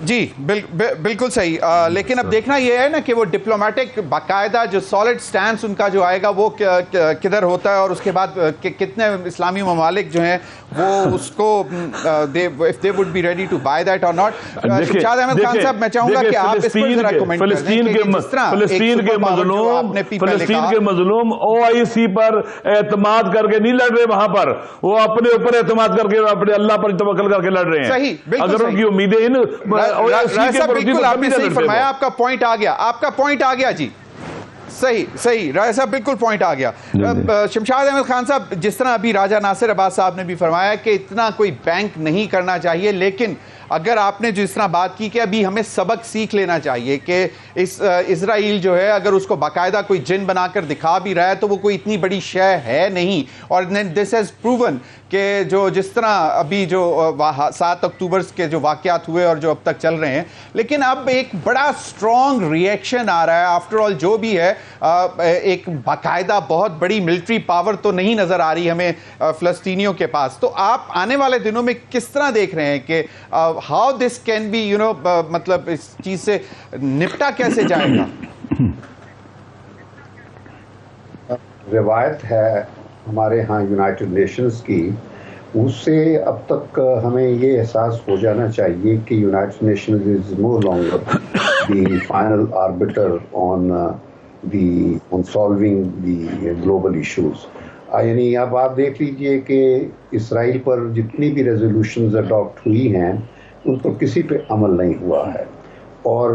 جی بالکل صحیح، لیکن اب دیکھنا یہ ہے نا کہ وہ ڈپلومیٹک باقاعدہ جو سالڈ سٹینس ان کا جو آئے گا وہ کدھر ہوتا ہے، اور اس کے بعد کتنے اسلامی ممالک جو ہیں وہ اس کو if they would be ready to buy that or not۔ Shamshad Ahmad Khan صاحب، میں چاہوں گا کہ آپ اس پر ذرا کمنٹ کریں فلسطین کے مظلوم OIC پر اعتماد کر کے نہیں لڑ رہے، وہاں پر وہ اپنے اوپر اعتماد کر کے اپنے اللہ پر توکل کر کے لڑ رہے ہیں۔ صحیح، اگر ان کی امیدیں بالکل آپ نے صحیح فرمایا، آپ کا پوائنٹ آ گیا، آپ کا پوائنٹ آ گیا، جی صحیح راجہ صاحب، بالکل پوائنٹ آ گیا۔ شمشاد احمد خان صاحب، جس طرح ابھی راجہ ناصر عباس صاحب نے بھی فرمایا کہ اتنا کوئی بینک نہیں کرنا چاہیے، لیکن اگر آپ نے جس طرح بات کی کہ ابھی ہمیں سبق سیکھ لینا چاہیے کہ اسرائیل جو ہے اگر اس کو باقاعدہ کوئی جن بنا کر دکھا بھی رہا ہے تو وہ کوئی اتنی بڑی شے ہے نہیں، اور دس ہیز پروون کہ جو جس طرح ابھی جو 7 اکتوبر کے جو واقعات ہوئے اور جو اب تک چل رہے ہیں، لیکن اب ایک بڑا سٹرونگ ریئیکشن آ رہا ہے۔ آفٹر آل جو بھی ہے ایک باقاعدہ بہت بڑی ملٹری پاور تو نہیں نظر آ رہی ہمیں فلسطینیوں کے پاس، تو آپ آنے والے دنوں میں کس طرح دیکھ رہے ہیں کہ ہاؤ دس کین بی مطلب اس چیز سے نپٹا کیسے جائے گا؟ روایت ہے ہمارے ہاں یونائٹڈ نیشنز کی، اس سے اب تک ہمیں یہ احساس ہو جانا چاہیے کہ United Nations is no longer the final arbiter on solving the global issues. یعنی اب آپ دیکھ لیجئے کہ اسرائیل پر جتنی بھی ریزولوشنز اڈاپٹ ہوئی ہیں ان پر کسی پہ عمل نہیں ہوا ہے، اور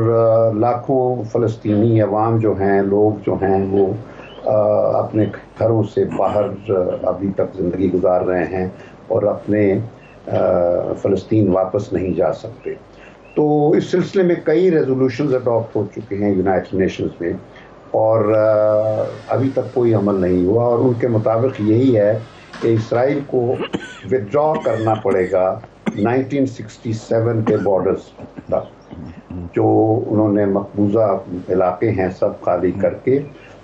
لاکھوں فلسطینی عوام جو ہیں، لوگ جو ہیں، وہ اپنے گھروں سے باہر ابھی تک زندگی گزار رہے ہیں اور اپنے فلسطین واپس نہیں جا سکتے۔ تو اس سلسلے میں کئی ریزولوشنز اڈاپٹ ہو چکے ہیں یونائٹڈ نیشنز میں، اور ابھی تک کوئی عمل نہیں ہوا، اور ان کے مطابق یہی ہے کہ اسرائیل کو ودرا کرنا پڑے گا 1967 کے بارڈرز تک، جو انہوں نے مقبوضہ علاقے ہیں سب خالی کر کے،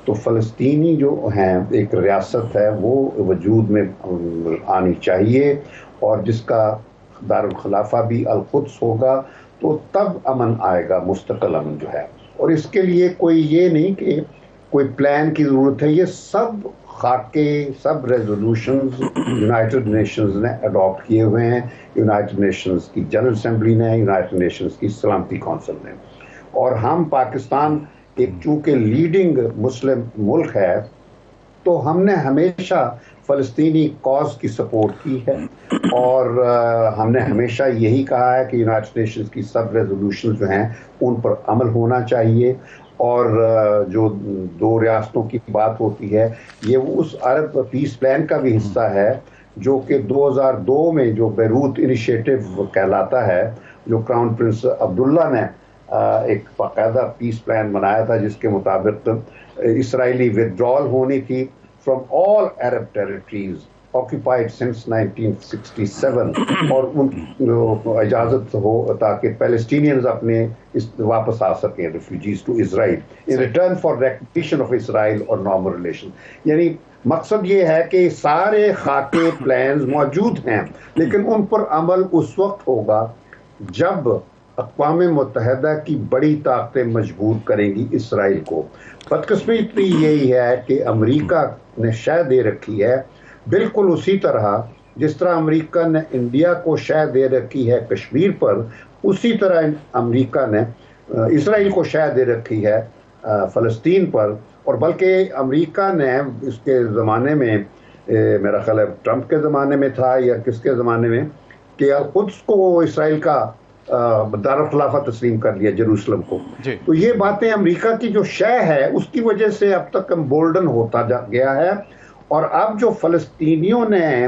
تو فلسطینی جو ہیں ایک ریاست ہے وہ وجود میں آنی چاہیے، اور جس کا دارالخلافہ بھی القدس ہوگا، تو تب امن آئے گا، مستقل امن جو ہے۔ اور اس کے لیے کوئی یہ نہیں کہ کوئی پلان کی ضرورت ہے، یہ سب خاکے، سب ریزولوشنز یونائٹڈ نیشنز نے اڈاپٹ کیے ہوئے ہیں، یونائٹڈ نیشنز کی جنرل اسمبلی نے، یونائٹڈ نیشنز کی سلامتی کونسل نے، اور ہم پاکستان ایک چونکہ لیڈنگ مسلم ملک ہے، تو ہم نے ہمیشہ فلسطینی کاز کی سپورٹ کی ہے، اور ہم نے ہمیشہ یہی کہا ہے کہ یونائٹڈ نیشنز کی سب ریزولوشنز جو ہیں ان پر عمل ہونا چاہیے، اور جو 2 ریاستوں کی بات ہوتی ہے یہ اس عرب پیس پلان کا بھی حصہ ہے جو کہ 2002 میں جو بیروت انیشیٹو کہلاتا ہے، جو کراؤن پرنس عبداللہ نے ایک باقاعدہ پیس پلان بنایا تھا جس کے مطابق اسرائیلی ودرال ہونی تھی from all Arab territories occupied since 1967 اور ان اجازت ہو تاکہ پیلسٹینینز اپنے واپس آ سکیں refugees to Israel in return for recognition of Israel اور نارمل ریلیشن. یعنی مقصد یہ ہے کہ سارے خاکے پلانز موجود ہیں لیکن ان پر عمل اس وقت ہوگا جب اقوام متحدہ کی بڑی طاقتیں مجبور کریں گی اسرائیل کو. بدقسمتی یہی ہے کہ امریکہ نے شے دے رکھی ہے بالکل اسی طرح جس طرح امریکہ نے انڈیا کو شے دے رکھی ہے کشمیر پر، اسی طرح امریکہ نے اسرائیل کو شے دے رکھی ہے فلسطین پر. اور بلکہ امریکہ نے اس کے زمانے میں میرا خیال ہے ٹرمپ کے زمانے میں تھا یا کس کے زمانے میں کہ خود کو اسرائیل کا دارالخلافہ تسلیم کر لیا جیروسلم کو. تو یہ باتیں امریکہ کی جو شے ہے اس کی وجہ سے اب تک امبولڈن ہوتا گیا ہے. اور اب جو فلسطینیوں نے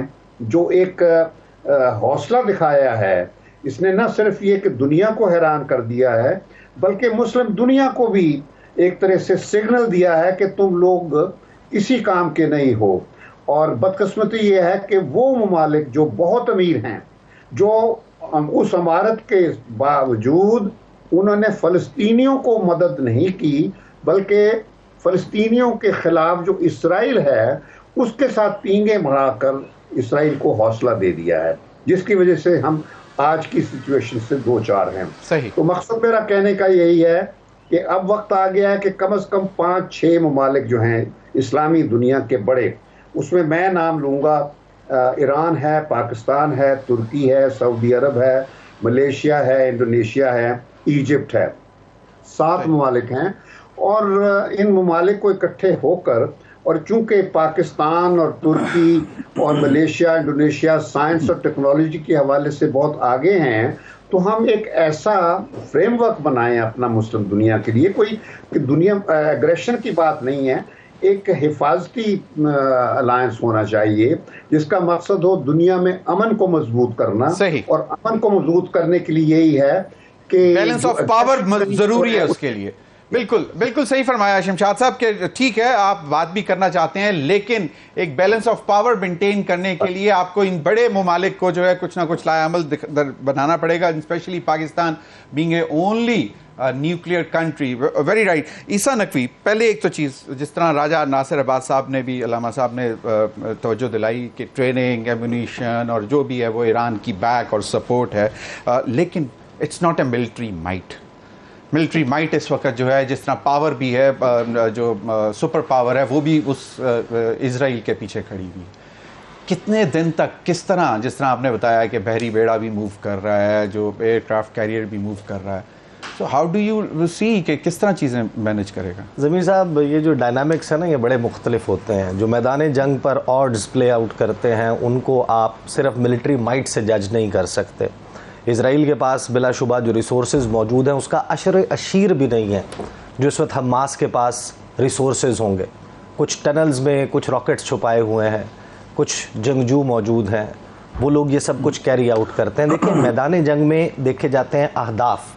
جو ایک حوصلہ دکھایا ہے اس نے نہ صرف یہ کہ دنیا کو حیران کر دیا ہے بلکہ مسلم دنیا کو بھی ایک طرح سے سگنل دیا ہے کہ تم لوگ اسی کام کے نہیں ہو. اور بدقسمتی یہ ہے کہ وہ ممالک جو بہت امیر ہیں جو اس عمارت کے باوجود انہوں نے فلسطینیوں کو مدد نہیں کی بلکہ فلسطینیوں کے خلاف جو اسرائیل ہے اس کے ساتھ پینگے بڑھا کر اسرائیل کو حوصلہ دے دیا ہے جس کی وجہ سے ہم آج کی سچویشن سے دو چار ہیں. صحیح. تو مقصد میرا کہنے کا یہی ہے کہ اب وقت آ گیا ہے کہ کم از کم 5-6 ممالک جو ہیں اسلامی دنیا کے بڑے، اس میں نام لوں گا ایران ہے، پاکستان ہے، ترکی ہے، سعودی عرب ہے، ملیشیا ہے، انڈونیشیا ہے، ایجپٹ ہے. 7 ممالک ہیں اور ان ممالک کو اکٹھے ہو کر، اور چونکہ پاکستان اور ترکی اور ملیشیا انڈونیشیا سائنس اور ٹیکنالوجی کے حوالے سے بہت آگے ہیں، تو ہم ایک ایسا فریم ورک بنائیں اپنا مسلم دنیا کے لیے. کوئی دنیا ایگریشن کی بات نہیں ہے، ایک حفاظتی الائنس ہونا چاہیے جس کا مقصد ہو دنیا میں امن کو مضبوط کرنا. اور امن کو مضبوط کرنے کے لیے یہی ہے کہ بیلنس آف پاور ضروری ہے اس کے لیے. بالکل صحیح فرمایا شمشاد صاحب کہ ٹھیک ہے آپ بات بھی کرنا چاہتے ہیں لیکن ایک بیلنس آف پاور مینٹین کرنے کے لیے آپ کو ان بڑے ممالک کو جو ہے کچھ نہ کچھ لائے عمل بنانا پڑے گا، especially Pakistan being a only nuclear country. Very right. Isa Naqvi, پہلے ایک تو چیز جس طرح راجہ ناصر عباس صاحب نے بھی، علامہ صاحب نے توجہ دلائی کہ ٹریننگ، ایمونیشن اور جو بھی ہے وہ ایران کی بیک اور سپورٹ ہے، لیکن it's not a military might. Military might اس وقت جو ہے جس طرح پاور بھی ہے، جو سپر پاور ہے وہ بھی اس اسرائیل کے پیچھے کھڑی ہوئی. کتنے دن تک کس طرح، جس طرح آپ نے بتایا کہ بحری بیڑا بھی موو کر رہا ہے، جو ایئر کرافٹ کیریئر بھی موو کر رہا ہے، سو ہاؤ ڈو یو سی کہ کس طرح چیزیں مینیج کرے گا؟ ضمیر صاحب، یہ جو ڈائنامکس ہیں نا یہ بڑے مختلف ہوتے ہیں. جو میدان جنگ پر آڈز پلے آؤٹ کرتے ہیں ان کو آپ صرف ملٹری مائٹ سے جج نہیں کر سکتے. اسرائیل کے پاس بلا شبہ جو ریسورسز موجود ہیں اس کا عشر اشیر بھی نہیں ہے جو اس وقت حماس کے پاس ریسورسز ہوں گے. کچھ ٹنلز میں کچھ راکٹس چھپائے ہوئے ہیں، کچھ جنگجو موجود ہیں، وہ لوگ یہ سب کچھ کیری آؤٹ کرتے ہیں. دیکھیں میدان جنگ میں دیکھے جاتے ہیں اہداف.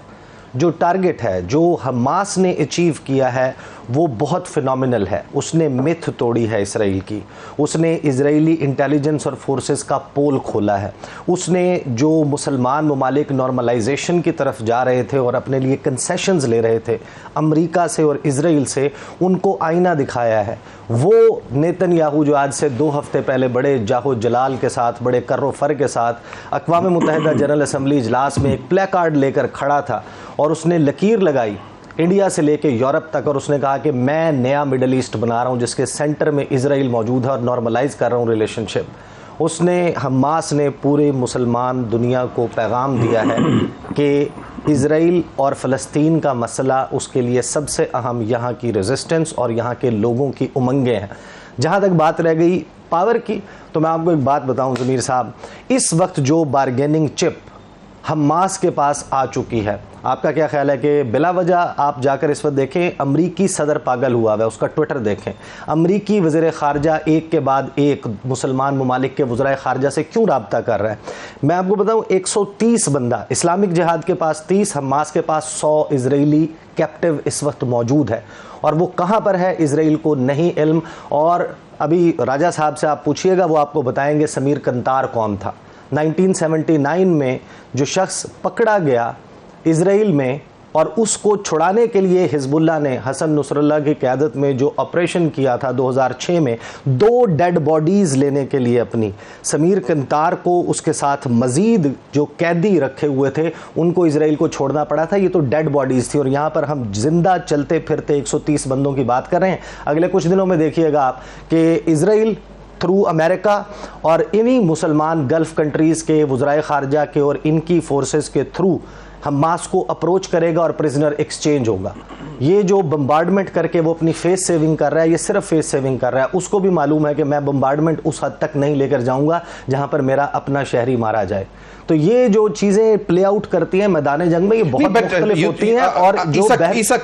جو ٹارگٹ ہے جو حماس نے اچیو کیا ہے وہ بہت فینومینل ہے. اس نے متھ توڑی ہے اسرائیل کی، اس نے اسرائیلی انٹیلیجنس اور فورسز کا پول کھولا ہے. اس نے جو مسلمان ممالک نارملائزیشن کی طرف جا رہے تھے اور اپنے لیے کنسیشنز لے رہے تھے امریکہ سے اور اسرائیل سے، ان کو آئینہ دکھایا ہے. وہ نیتن یاہو جو آج سے 2 ہفتے پہلے بڑے جاہو جلال کے ساتھ، بڑے کر و فر کے ساتھ اقوام متحدہ جنرل اسمبلی اجلاس میں ایک پلے کارڈ لے کر کھڑا تھا اور اس نے لکیر لگائی انڈیا سے لے کے یورپ تک، اور اس نے کہا کہ میں نیا مڈل ایسٹ بنا رہا ہوں جس کے سینٹر میں اسرائیل موجود ہے اور نارملائز کر رہا ہوں ریلیشن شپ. اس نے، حماس نے پورے مسلمان دنیا کو پیغام دیا ہے کہ اسرائیل اور فلسطین کا مسئلہ اس کے لیے سب سے اہم یہاں کی ریزسٹنس اور یہاں کے لوگوں کی امنگیں ہیں. جہاں تک بات رہ گئی پاور کی، تو میں آپ کو ایک بات بتاؤں ضمیر صاحب، اس وقت جو بارگیننگ چپ حماس کے پاس آ چکی ہے. آپ کا کیا خیال ہے کہ بلا وجہ آپ جا کر اس وقت دیکھیں امریکی صدر پاگل ہوا ہے, اس کا ٹویٹر دیکھیں, امریکی وزیر خارجہ ایک کے بعد ایک مسلمان ممالک کے وزرائے خارجہ سے کیوں رابطہ کر رہا ہے. میں آپ کو بتاؤں 130 بندہ اسلامک جہاد کے پاس 30, حماس کے پاس 100 اسرائیلی کیپٹیو اس وقت موجود ہے, اور وہ کہاں پر ہے اسرائیل کو نہیں علم. اور ابھی راجہ صاحب سے آپ پوچھئے گا, وہ آپ کو بتائیں گے سمیر کنتار کون تھا. 1979 میں جو شخص پکڑا گیا اسرائیل میں, اور اس کو چھڑانے کے لیے حزب اللہ نے حسن نصر اللہ کی قیادت میں جو آپریشن کیا تھا 2006 میں 2 ڈیڈ باڈیز لینے کے لیے اپنی, سمیر کنتار کو اس کے ساتھ مزید جو قیدی رکھے ہوئے تھے ان کو اسرائیل کو چھوڑنا پڑا تھا. یہ تو ڈیڈ باڈیز تھی, اور یہاں پر ہم زندہ چلتے پھرتے 130 بندوں کی بات کر رہے ہیں. اگلے کچھ دنوں میں دیکھیے گا آپ کہ اسرائیل تھرو امریکہ اور انہی مسلمان گلف کنٹریز کے وزرائے خارجہ کے اور ان کی فورسز کے تھرو حماس کو اپروچ کرے گا اور پریزنر ایکسچینج ہوگا. یہ جو بمبارڈمنٹ کر کے وہ اپنی فیس سیونگ کر رہا ہے, یہ صرف فیس سیونگ کر رہا ہے. اس کو بھی معلوم ہے کہ میں بمبارڈمنٹ اس حد تک نہیں لے کر جاؤں گا جہاں پر میرا اپنا شہری مارا جائے. تو یہ جو چیزیں پلے آؤٹ کرتی ہیں میدان جنگ میں یہ بہت مختلف ہوتی ہیں. اور جو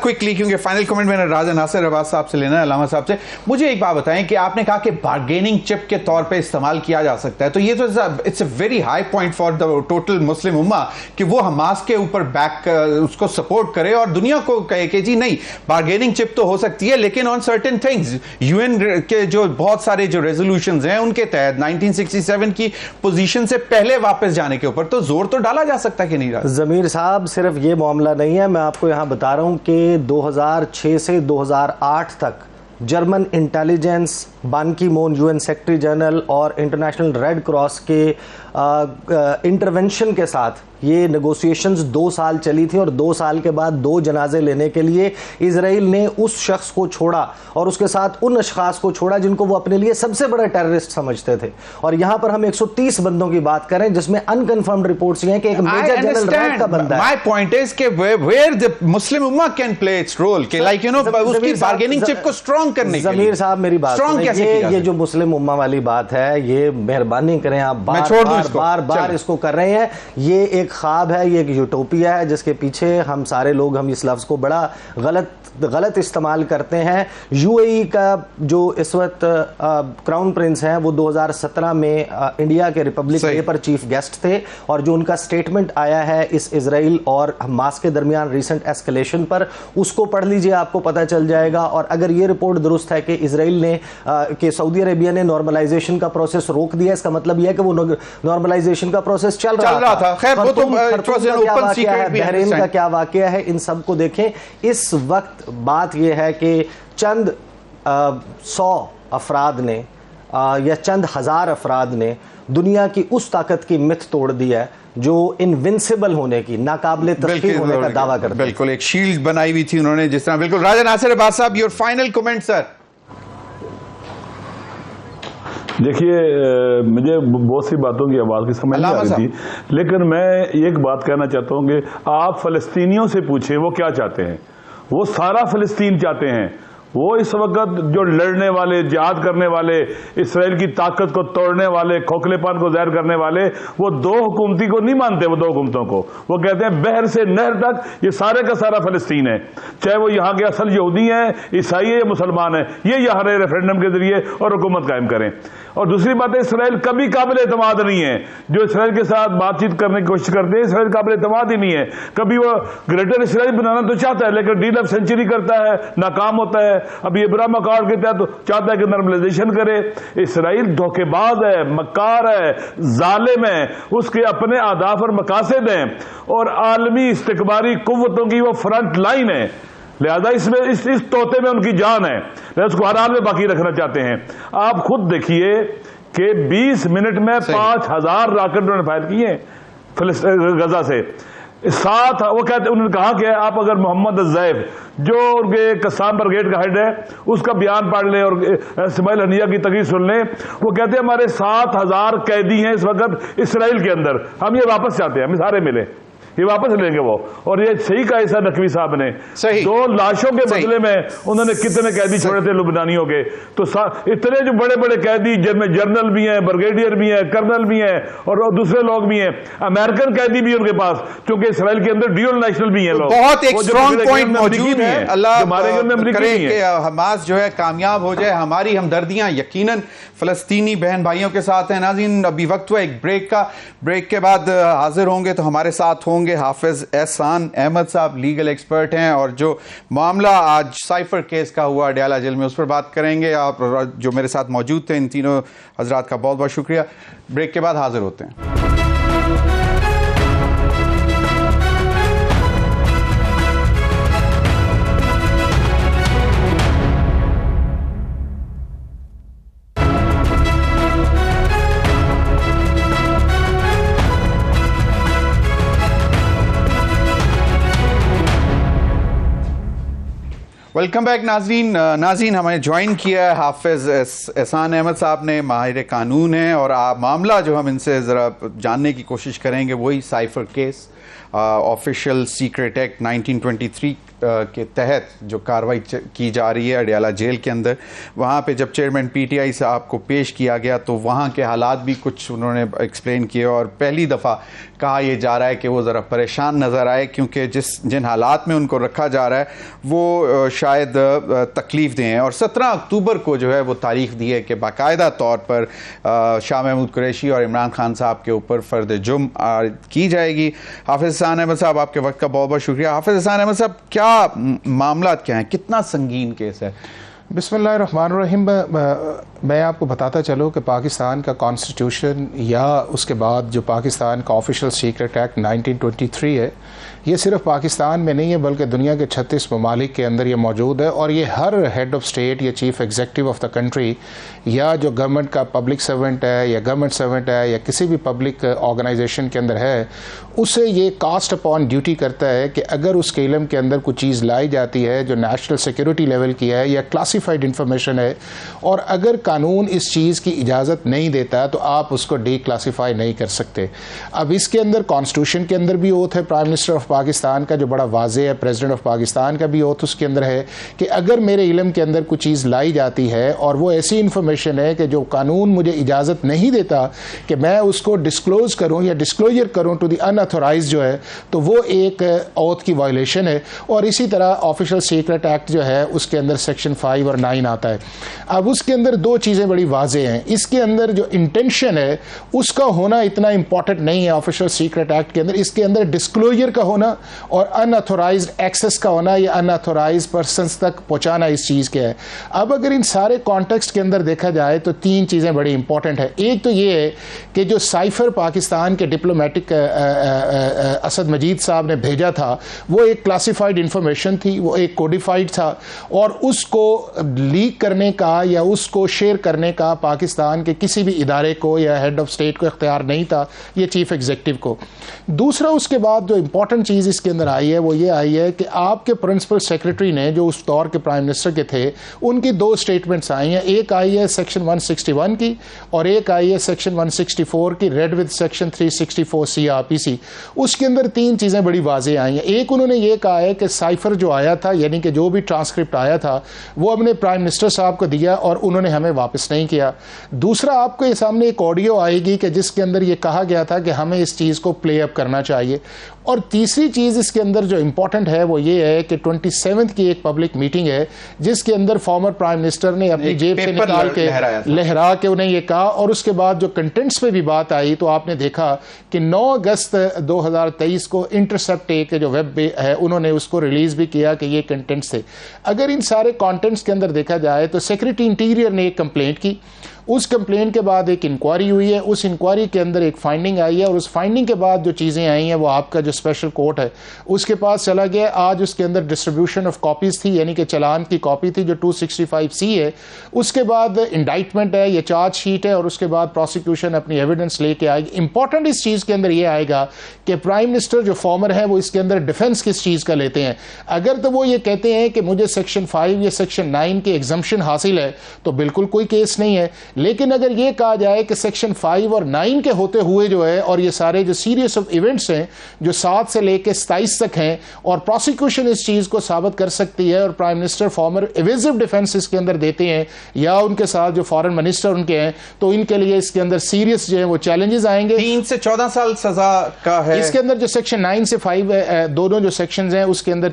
کوئکلی, کیونکہ فائنل کمنٹ میں نے راجہ ناصر عباس صاحب سے لینا ہے, علامہ صاحب سے, مجھے ایک بات بتائیں کہ آپ نے کہا کہ بارگیننگ چپ کے طور پہ استعمال کیا جا سکتا ہے, تو یہ تو it's a very high point for the total Muslim ummah کہ وہ حماس کے اوپر بیک اس کو سپورٹ کرے اور دنیا کو کہے کہ جی نہیں بارگیننگ چپ تو ہو سکتی ہے لیکن on certain things. U N کے جو بہت سارے جو ریزولوشنز ہیں ان کے تحت 1967 کی پوزیشن سے پہلے واپس جانے کے اوپر تو زور تو ڈالا جا سکتا ہے کہ نہیں. ضمیر صاحب صرف یہ معاملہ نہیں ہے, میں آپ کو یہاں بتا رہا ہوں کہ 2006 سے 2008 تک جرمن انٹیلیجنس, بان کی مون یو این سیکرٹری جنرل اور انٹرنیشنل ریڈ کراس کے انٹرونشن کے ساتھ یہ نیگوسیشنز 2 سال چلی تھی, اور 2 سال کے بعد 2 جنازے لینے کے لیے اسرائیل نے اس شخص کو چھوڑا اور اس کے ساتھ ان اشخاص کو چھوڑا جن کو وہ اپنے لیے سب سے بڑا ٹیررسٹ سمجھتے تھے. اور یہاں پر ہم 130 بندوں کی بات کریں جس میں انکنفرمڈ رپورٹس یہ ہیں کہ ایک میجر جنرل رینک کا بندہ ہے. My point is کہ where the Muslim Ummah can play its role کہ like you know اس کی بارگیننگ چپ کو سٹرونگ کرنے کے لیے. ضمیر صاحب میری بات سنیں, یہ جو مسلم امہ والی بات ہے یہ مہربانی کریں آپ بار اس کو کر رہے ہیں. یہ ایک خواب ہے, یہ ایک یوٹوپیا ہے جس کے پیچھے ہم سارے لوگ ہم اس لفظ کو بڑا غلط استعمال کرتے ہیں. یو اے ای کا جو اس وقت کراؤن پرنس ہیں وہ 2017 میں انڈیا کے ریپبلک ڈے پر چیف گیسٹ تھے, اور جو ان کا سٹیٹمنٹ آیا ہے اس اسرائیل اور حماس کے درمیان ریسنٹ ایسکلیشن پر, اس کو پڑھ لیجئے آپ کو پتہ چل جائے گا. اور اگر یہ رپورٹ درست ہے کہ اسرائیل نے کہ سعودی عربیہ نے نارملائزیشن کا پروسیس روک دیا, اس کا مطلب یہ ہے کہ وہ نارملائزیشن کا پروسیس چل رہا تھا. بحرین کا کیا واقعہ ہے, ان سب کو دیکھیں. اس وقت بات یہ ہے کہ چند 100 افراد نے یا چند ہزار افراد نے دنیا کی اس طاقت کی مت توڑ دی ہے جو انونسیبل ہونے کی, ناقابل تسخیر ہونے کا دعویٰ کرتے ہیں. بالکل ایک شیلڈ بنائی ہوئی تھی انہوں نے جس طرح. بالکل راجہ ناصر عباس صاحب, یور فائنل کمنٹ سر. دیکھیے مجھے بہت سی باتوں کی آواز کی سمجھ نہیں آ رہی تھی, لیکن میں ایک بات کہنا چاہتا ہوں کہ آپ فلسطینیوں سے پوچھیں وہ کیا چاہتے ہیں. وہ سارا فلسطین چاہتے ہیں. وہ اس وقت جو لڑنے والے, جہاد کرنے والے, اسرائیل کی طاقت کو توڑنے والے, کھوکھلے پن کو ظاہر کرنے والے, وہ 2 حکومتی کو نہیں مانتے. وہ 2 حکومتوں کو وہ کہتے ہیں بحر سے نہر تک یہ سارے کا سارا فلسطین ہے, چاہے وہ یہاں کے اصل یہودی ہیں, عیسائی ہیں یا مسلمان ہیں, یہ یہاں ریفرینڈم کے ذریعے اور حکومت قائم کریں. اور دوسری بات ہے اسرائیل کبھی قابل اعتماد نہیں ہے. جو اسرائیل کے ساتھ بات چیت کرنے کی کوشش کرتے ہیں اسرائیل قابل اعتماد ہی نہیں ہے. کبھی وہ گریٹر اسرائیل بنانا تو چاہتا ہے لیکن ڈیل آف سینچری کرتا ہے, ناکام ہوتا ہے. ابھی ابراہیم اکارڈ کے تحت چاہتا ہے کہ نارملائزیشن کرے. اسرائیل دھوکے باز ہے, مکار ہے, ظالم ہے, اس کے اپنے اہداف اور مقاصد ہیں, اور عالمی استکباری قوتوں کی وہ فرنٹ لائن ہے. لہذا اس طوطے میں ان کی جان ہے, اس کو ہر حال میں باقی رکھنا چاہتے ہیں. آپ خود دیکھیے کہ 20 منٹ میں 5000 راکٹ انہوں نے فائر کیے غزہ سے. ساتھ وہ کہتے انہوں نے کہا کہ آپ اگر محمد الزیف جو قسام برگیڈ کا ہیڈ ہے اس کا بیان پڑھ لیں اور اسماعیل ہنیہ کی تقریر سن لیں. وہ کہتے ہیں ہمارے 7000 قیدی ہیں اس وقت اسرائیل کے اندر, ہم یہ واپس چاہتے ہیں, ہمیں سارے ملیں. یہ واپس لیں گے وہ. اور یہ صحیح کہا عیسیٰ نقوی صاحب نے, 2 لاشوں کے بدلے میں انہوں نے کتنے قیدی چھوڑے تھے لبنانیوں کے. تو اتنے جو بڑے بڑے قیدی جن میں جنرل بھی ہیں, بریگیڈیئر بھی ہیں, کرنل بھی ہیں اور دوسرے لوگ بھی ہیں, امریکن قیدی بھی ان کے پاس, چونکہ اسرائیل کے اندر ڈیول نیشنل بھی ہیں لوگ. بہت ایک اسٹرانگ پوائنٹ موجود ہے. اللہ کرے کہ حماس جو ہے کامیاب ہو جائے. ہماری ہمدردیاں یقیناً فلسطینی بہن بھائیوں کے ساتھ ہیں. ناظرین ابھی وقت ہوا ایک بریک کا, بریک کے بعد حاضر ہوں گے تو ہمارے ساتھ ہوں گے حافظ احسان احمد صاحب, لیگل ایکسپرٹ ہیں, اور جو معاملہ آج سائفر کیس کا ہوا اڈیالہ جیل میں اس پر بات کریں گے. آپ جو میرے ساتھ موجود تھے ان تینوں حضرات کا بہت بہت شکریہ. بریک کے بعد حاضر ہوتے ہیں. ویلکم بیک ناظرین ہمیں جوائن کیا ہے حافظ احسان احمد صاحب نے, ماہر قانون ہیں, اور معاملہ جو ہم ان سے ذرا جاننے کی کوشش کریں گے وہی cipher case, official secret act 1923 کے تحت جو کاروائی کی جا رہی ہے اڈیالہ جیل کے اندر. وہاں پہ جب چیئرمین پی ٹی آئی صاحب کو پیش کیا گیا تو وہاں کے حالات بھی کچھ انہوں نے ایکسپلین کیے, اور پہلی دفعہ کہا یہ جا رہا ہے کہ وہ ذرا پریشان نظر آئے کیونکہ جن حالات میں ان کو رکھا جا رہا ہے وہ شاید تکلیف دہ ہیں. اور 17 اکتوبر کو جو ہے وہ تاریخ دی ہے کہ باقاعدہ طور پر شاہ محمود قریشی اور عمران خان صاحب کے اوپر فرد جرم کی جائے گی. حافظ احسان احمد صاحب آپ کے وقت کا بہت بہت شکریہ. حافظ احسان احمد صاحب کیا معاملات کیا ہیں, کتنا سنگین کیس ہے؟ بسم اللہ الرحمن الرحیم. میں آپ کو بتاتا چلوں کہ پاکستان کا کانسٹیٹیوشن یا اس کے بعد جو پاکستان کا آفیشیل سیکرٹ ایکٹ 1923 ہے, یہ صرف پاکستان میں نہیں ہے بلکہ دنیا کے 36 ممالک کے اندر یہ موجود ہے. اور یہ ہر ہیڈ آف اسٹیٹ یا chief executive of the country یا جو گورنمنٹ کا پبلک سرونٹ ہے یا گورنمنٹ سرونٹ ہے یا کسی بھی پبلک آرگنائزیشن کے اندر ہے, اسے یہ کاسٹ اپون ڈیوٹی کرتا ہے کہ اگر اس کے علم کے اندر کوئی چیز لائی جاتی ہے جو نیشنل سیکیورٹی لیول کی ہے یا کلاسیفائڈ انفارمیشن ہے, اور اگر قانون اس چیز کی اجازت نہیں دیتا تو آپ اس کو ڈی کلاسیفائی نہیں کر سکتے. اب اس کے اندر کانسٹیٹیوشن کے اندر بھی اوتھ ہے پرائم منسٹر آف پاکستان کا جو بڑا واضح ہے, پریزیڈنٹ آف پاکستان کا بھی اوتھ اس کے اندر ہے کہ اگر میرے علم کے اندر کوئی چیز لائی جاتی ہے اور وہ ایسی انفارمیشن ہے کہ جو قانون مجھے اجازت نہیں دیتا کہ میں اس کو ڈسکلوز کروں یا ڈسکلوجر کروں ٹو دی ان اتھورائز جو ہے, تو وہ ایک اوتھ کی وائلیشن ہے. اور اسی طرح آفیشیل سیکرٹ ایکٹ جو ہے اس کے اندر سیکشن 5 اور 9 آتا ہے. اب اس کے اندر 2 چیزیں بڑی واضح ہیں. اس کے اندر جو انٹینشن ہے اس کا ہونا اتنا امپورٹنٹ نہیں ہے آفیشیل سیکرٹ ایکٹ کے اندر. اس کے اندر ڈسکلوجر کا ہونا اور ان اتھورائزڈ ایکسس کا ہونا یا ان اتھورائزڈ پرسنس تک پہنچانا اس چیز کے ہے. اب اگر ان سارے کانٹیکسٹ کے اندر دیکھا جائے تو 3 چیزیں بڑی امپورٹنٹ ہے. ایک تو یہ ہے کہ جو سائفر پاکستان کے ڈپلومیٹک اسد مجید صاحب نے بھیجا تھا وہ ایک کلاسیفائڈ انفارمیشن تھی, وہ ایک کوڈیفائڈ تھا, اور اس کو لیک کرنے کا یا اس کو شیئر کرنے کا پاکستان کے کسی بھی ادارے کو یا ہیڈ آف اسٹیٹ کو اختیار نہیں تھا, یہ چیف ایگزیکٹو کو. دوسرا اس کے بعد جو امپورٹنٹ چیز اس کے اندر آئی ہے وہ یہ آئی ہے کہ آپ کے پرنسپل سیکرٹری نے جو اس دور کے پرائم منسٹر کے تھے ان کی 2 اسٹیٹمنٹس آئی ہیں. ایک آئی ہے سیکشن 161 کی اور ایک آئی ہے سیکشن 164 کی ریڈ ود سیکشن 364 CRPC. اس کے اندر 3 چیزیں بڑی واضح آئی ہیں. ایک انہوں نے یہ کہا ہے کہ سائفر جو آیا تھا یعنی کہ جو بھی ٹرانسکرپٹ آیا تھا وہ اپنے پرائم منسٹر صاحب کو دیا اور انہوں نے ہمیں واپس نہیں کیا. دوسرا آپ کو سامنے ایک آڈیو آئے گی کہ جس کے اندر یہ کہا گیا تھا کہ ہمیں اس چیز کو پلے اپ کرنا چاہیے. اور تیسری چیز اس کے اندر جو امپورٹنٹ ہے وہ یہ ہے کہ 27 کی ایک پبلک میٹنگ ہے جس کے اندر فارمر پرائم منسٹر نے اپنی جیب سے نکال کے لہرا کے انہیں یہ کہا, اور اس کے بعد جو کنٹینٹس پہ بھی بات آئی تو آپ نے دیکھا کہ 9 اگست 2023 کو انٹرسپٹ ایک جو ویب ہے انہوں نے اس کو ریلیز بھی کیا کہ یہ کنٹینٹس تھے. اگر ان سارے کانٹینٹس کے اندر دیکھا جائے تو سیکرٹری انٹیریئر نے ایک کمپلینٹ کی, اس کمپلین کے بعد ایک انکوائری ہوئی ہے, اس انکوائری کے اندر ایک فائنڈنگ آئی ہے, اور اس فائنڈنگ کے بعد جو چیزیں آئی ہیں وہ آپ کا جو اسپیشل کورٹ ہے اس کے پاس چلا گیا. آج اس کے اندر ڈسٹریبیوشن آف کاپیز تھی یعنی کہ چلان کی کاپی تھی جو 265C ہے. اس کے بعد انڈائٹمنٹ ہے, یہ چارج شیٹ ہے, اور اس کے بعد پروسیکیوشن اپنی ایویڈنس لے کے آئے گی. امپورٹنٹ اس چیز کے اندر یہ آئے گا کہ پرائم منسٹر جو فارمر ہے وہ اس کے اندر ڈیفنس کس چیز کا لیتے ہیں. اگر تو وہ یہ کہتے ہیں کہ مجھے سیکشن 5 یا سیکشن 9 کی ایگزمپشن حاصل ہے تو بالکل کوئی کیس نہیں ہے, لیکن اگر یہ کہا جائے کہ سیکشن 5 اور 9 کے ہوتے ہوئے جو ہے اور یہ سارے جو سیریس آف ایونٹس ہیں جو 7 سے لے کے 27 تک ہیں اور پروسیکیوشن اس چیز کو ثابت کر سکتی ہے اور پرائم منسٹر فارمر ایویزو ڈیفنس اس کے اندر دیتے ہیں یا ان کے ساتھ جو فارن منسٹر ان کے ہیں تو ان کے لیے اس کے اندر سیریس جو ہے وہ چیلنجز آئیں گے. 3 سے 14 سال سزا کا ہے اس کے اندر. جو سیکشن 9 سے 5 دونوں جو سیکشنز ہیں اس کے اندر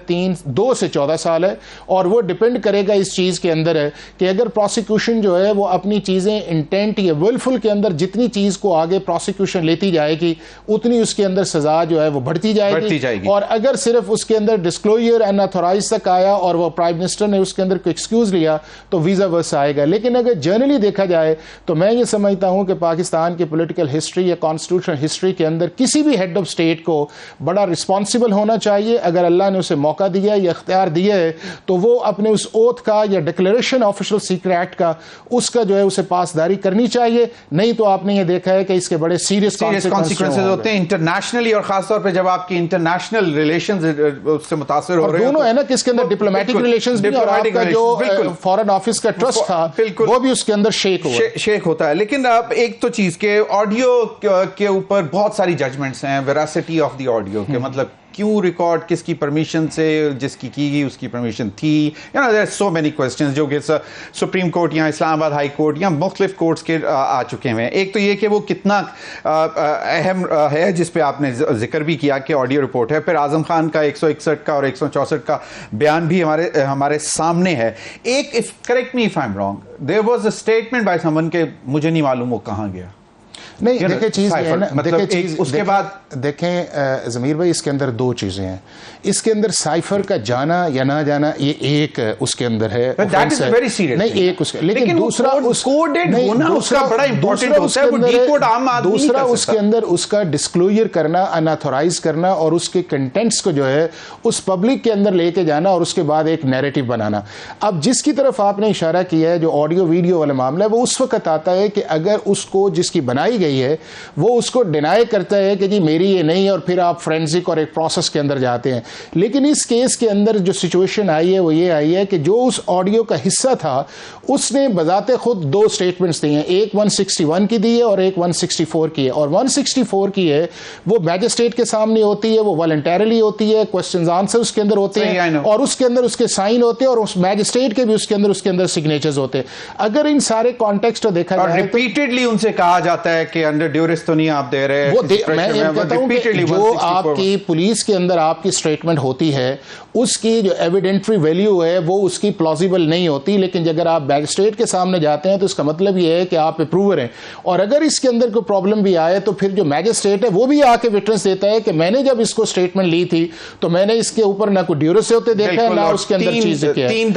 2 سے 14 سال ہے اور وہ ڈیپینڈ کرے گا اس چیز کے اندر ہے کہ اگر پروسیکیوشن جو ہے وہ اپنی چیزیں انٹینٹ یا ولفل کے اندر جتنی چیز کو آگے پروسیکیوشن لیتی جائے گی اتنی اس کے اندر سزا جو ہے وہ بڑھتی جائے گی. اور اگر صرف اس کے اندر ڈسکلوجر ان اتھورائز تک آیا اور وہ پرائم منسٹر نے اس کے اندر کوئی ایکسکیوز لیا تو ویزا ورس آئے گا. لیکن اگر جنرلی دیکھا جائے تو میں یہ سمجھتا ہوں کہ پاکستان کی پولیٹیکل ہسٹری یا کانسٹیٹیوشنل ہسٹری کے اندر کسی بھی ہیڈ آف اسٹیٹ کو بڑا رسپانسبل ہونا چاہیے. اگر اللہ نے اسے موقع دیا یا اختیار دیا ہے تو وہ اپنے اس اوتھ کا یا ڈکلیریشن آفیشل سیکرٹ ایکٹ کا اس کا جو ہے اسے پاسداری کرنی چاہیے. نہیں تو آپ نے یہ دیکھا ہے کہ اس کے بڑے سیریس کانسیکوینسز ہوتے ہیں انٹرنیشنلی اور خاص طور پہ جب آپ کی انٹرنیشنل ریلیشنز اس سے متاثر ہو رہے ہیں. دونوں ہے نا کہ اس کے اندر ڈپلومیٹک ریلیشنز بھی اور آپ کا جو فارن آفس کا ٹرسٹ تھا وہ بھی اس کے اندر شیک ہوتا ہے. لیکن ایک تو چیز کہ آڈیو کے اوپر بہت ساری ججمنٹس ہیں ویراسٹی آف دی آڈیو کے مطلب کیوں ریکارڈ کس کی پرمیشن سے جس کی گئی اس کی پرمیشن تھی. دیر سو مینی کوسچنز جو کہ سپریم کورٹ یا اسلام آباد ہائی کورٹ یا مختلف کورٹس کے آ چکے ہیں. ایک تو یہ کہ وہ کتنا اہم ہے جس پہ آپ نے ذکر بھی کیا کہ آڈیو رپورٹ ہے. پھر اعظم خان کا 161 کا اور 164 کا بیان بھی ہمارے سامنے ہے. ایک correct me if I am wrong there was a statement by Samoon کہ مجھے نہیں معلوم وہ کہاں گیا. نہیں دیکھیں چیز یہ ہے نا اس کے بعد دیکھیں ضمیر بھائی اس کے اندر 2 چیزیں ہیں. اس کے اندر سائفر کا جانا یا نہ جانا یہ ایک اس کے اندر ہے نہیں ایک اس کا. لیکن دوسرا اس کے اندر اس کا ڈسکلوجر کرنا اناتھورائز کرنا اور اس کے کنٹینٹس کو جو ہے اس پبلک کے اندر لے کے جانا اور اس کے بعد ایک نیریٹو بنانا. اب جس کی طرف آپ نے اشارہ کیا ہے جو آڈیو ویڈیو والا معاملہ ہے وہ اس وقت آتا ہے کہ اگر اس کو جس کی بنائی گئی ہے وہ اس کو ڈینائی کرتا ہے کہ جی میری یہ نہیں اور پھر آپ فورینزک اور ایک پروسیس کے اندر جاتے ہیں. لیکن اس کیس کے اندر جو سچویشن آئی ہے وہ یہ آئی ہے کہ جو اس آڈیو کا حصہ تھا اس نے بذات خود 2 اسٹیٹمنٹس دی ہیں. ایک 161 کی دی ہے اور ایک 164 کی ہے. اور 164 کی ہے وہ میجسٹریٹ کے سامنے ہوتی ہے, وہ والنٹیرلی ہوتی ہے, کوسچنز آنسر اس کے اندر ہوتے ہیں اور اس کے اندر اس کے سائن ہوتے ہیں اور اس میجسٹریٹ کے بھی اس کے اندر سگنیچرز ہوتے ہیں. اگر ان سارے کانٹیکسٹ کو دیکھا جائے ریپیٹڈلی ان سے کہا جاتا ہے کہ انڈر ڈیورس تو نہیں آپ دے رہے. میں یہ کہتا ہوں کہ جو آپ کی پولیس کے اندر آپ کی اسٹیٹمنٹ ہوتی ہے اس کی جو ایویڈنٹری ویلیو ہے وہ اس کی پلازیبل نہیں ہوتی. لیکن اگر آپ میجسٹریٹ کے سامنے جاتے ہیں تو اس کا مطلب یہ ہے کہ آپ اپروور ہیں. اور اگر اس کے اندر کوئی پرابلم بھی آئے تو پھر جو میجسٹریٹ ہے وہ بھی آ کے وٹنس دیتا ہے کہ میں نے جب اس کو اسٹیٹمنٹ لی تھی تو میں نے اس کے اوپر نہ کوئی ڈیورس ہوتے دیکھا ہے نہ اس کے اندر چیزیں کیا 3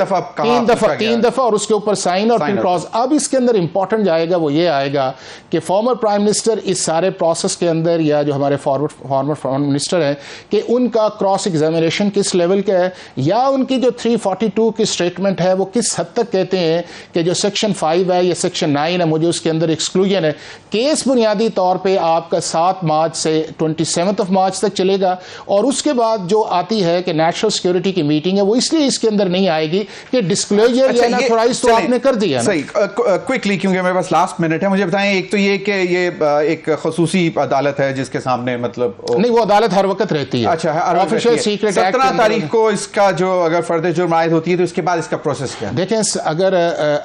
دفعہ اور اس کے اوپر سائن اور پھر کراس. اب اس کے اندر امپورٹنٹ جائے گا وہ یہ آئے گا کہ فارمر پرائم منسٹر اس سارے پروسیس کے اندر یا جو ہمارے فارمر پرائم منسٹر ہیں کہ ان کا کراس ایگزامینیشن کس لیول کا ہے یا ان کی جو 342 کی اسٹیٹمنٹ ہے وہ کس حد تک کہتے ہیں کہ جو سیکشن 5 ہے یا سیکشن 9 ہے مجھے اس کے اندر ایکسکلوژن ہے. کیس بنیادی طور پہ آپ کا 7 مارچ سے 27 مارچ تک چلے گا اور اس کے بعد جو آتی ہے کہ نیشنل سیکورٹی کی میٹنگ ہے وہ اس لیے اس کے اندر نہیں آئے گی کہ ڈسکلوجر یا اناتھورائز تو آپ نے کر دیا. صحیح کوئکلی کیونکہ میرے پاس لاسٹ منٹ ہے مجھے بتائیں. ایک تو یہ کہ یہ ایک خصوصی عدالت ہے جس کے سامنے مطلب نہیں وہ عدالت ہر وقت رہتی ہے. اچھا آفیشل سیکرٹ ایکٹ 17 تاریخ کو اس کا جو اگر فرد جرم عائد ہوتی ہے تو اس کے بعد اس کا پروسیس کیا ہے؟ دیکھیں اگر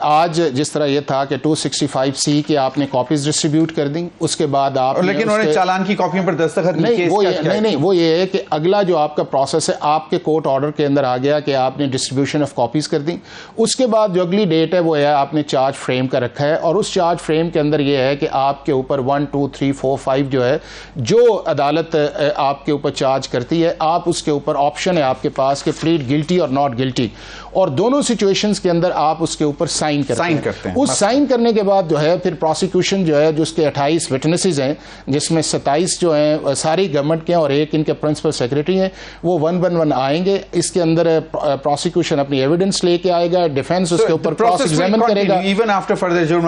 آج جس طرح یہ تھا کہ 265C کے آپ نے کاپیز ڈسٹریبیوٹ کر دیں اس کے بعد آپ لیکن انہوں نے چالان کی کاپیوں پر دستخط نہیں وہ یہ ہے کہ اگلا جو آپ کا پروسیس ہے آپ کے کورٹ آرڈر کے اندر آ گیا کہ آپ نے ڈسٹریبیوشن آف کاپیز کر دیں. اس کے بعد جو اگلی ڈیٹ ہے وہ ہے آپ نے چارج فریم کا رکھا ہے اور اس چارج فریم کے اندر یہ ہے کہ آپ کے اوپر 1 2 3 4 5 جو ہے جو عدالت آپ کے اوپر چارج کرتی ہے آپ اس کے اوپر آپشن ہے آپ کے پاس کہ پلیڈ گلٹی اور ناٹ گلٹی اور دونوں سچویشنز کے اندر آپ اس کے اوپر سائن کرتے ہیں. اس سائن کرنے کے بعد جو ہے پھر پروسیکیوشن جو ہے جو اس کے 28 وٹنسز ہیں جس میں 27 جو ہیں ساری گورنمنٹ کے اور ایک ان کے پرنسپل سیکرٹری ہیں وہ 1 آئیں گے. اس کے اندر پروسیکیوشن اپنی ایویڈنس لے کے آئے گا, ڈیفینس اس کے اوپر کراس ایگزامن کرے گا. ایون آفٹر فردر جرم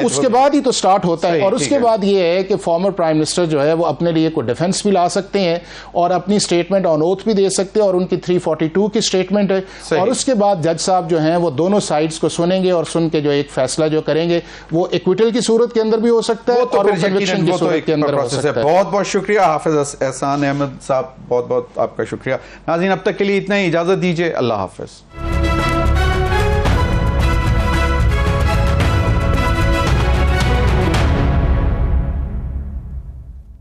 اس کے بعد ہی تو سٹارٹ ہوتا ہے اور اس کے بعد یہ ہے کہ فارمر پرائم منسٹر جو ہے وہ اپنے لیے کوئی ڈیفنس بھی لا سکتے ہیں اور اپنی سٹیٹمنٹ آن اوتھ بھی دے سکتے ہیں, اور ان کی 342 کی سٹیٹمنٹ ہے, اور اس کے بعد جج صاحب جو ہیں وہ دونوں سائڈز کو سنیں گے اور سن کے جو ایک فیصلہ جو کریں گے وہ ایکویٹل کی صورت کے اندر بھی ہو سکتا ہے اور کنوکشن کی صورت کے اندر ہو سکتا ہے. بہت بہت شکریہ حافظ احسان احمد صاحب, بہت بہت آپ کا شکریہ. ناظرین اب تک کے لیے اتنا ہی, اجازت دیجیے, اللہ حافظ.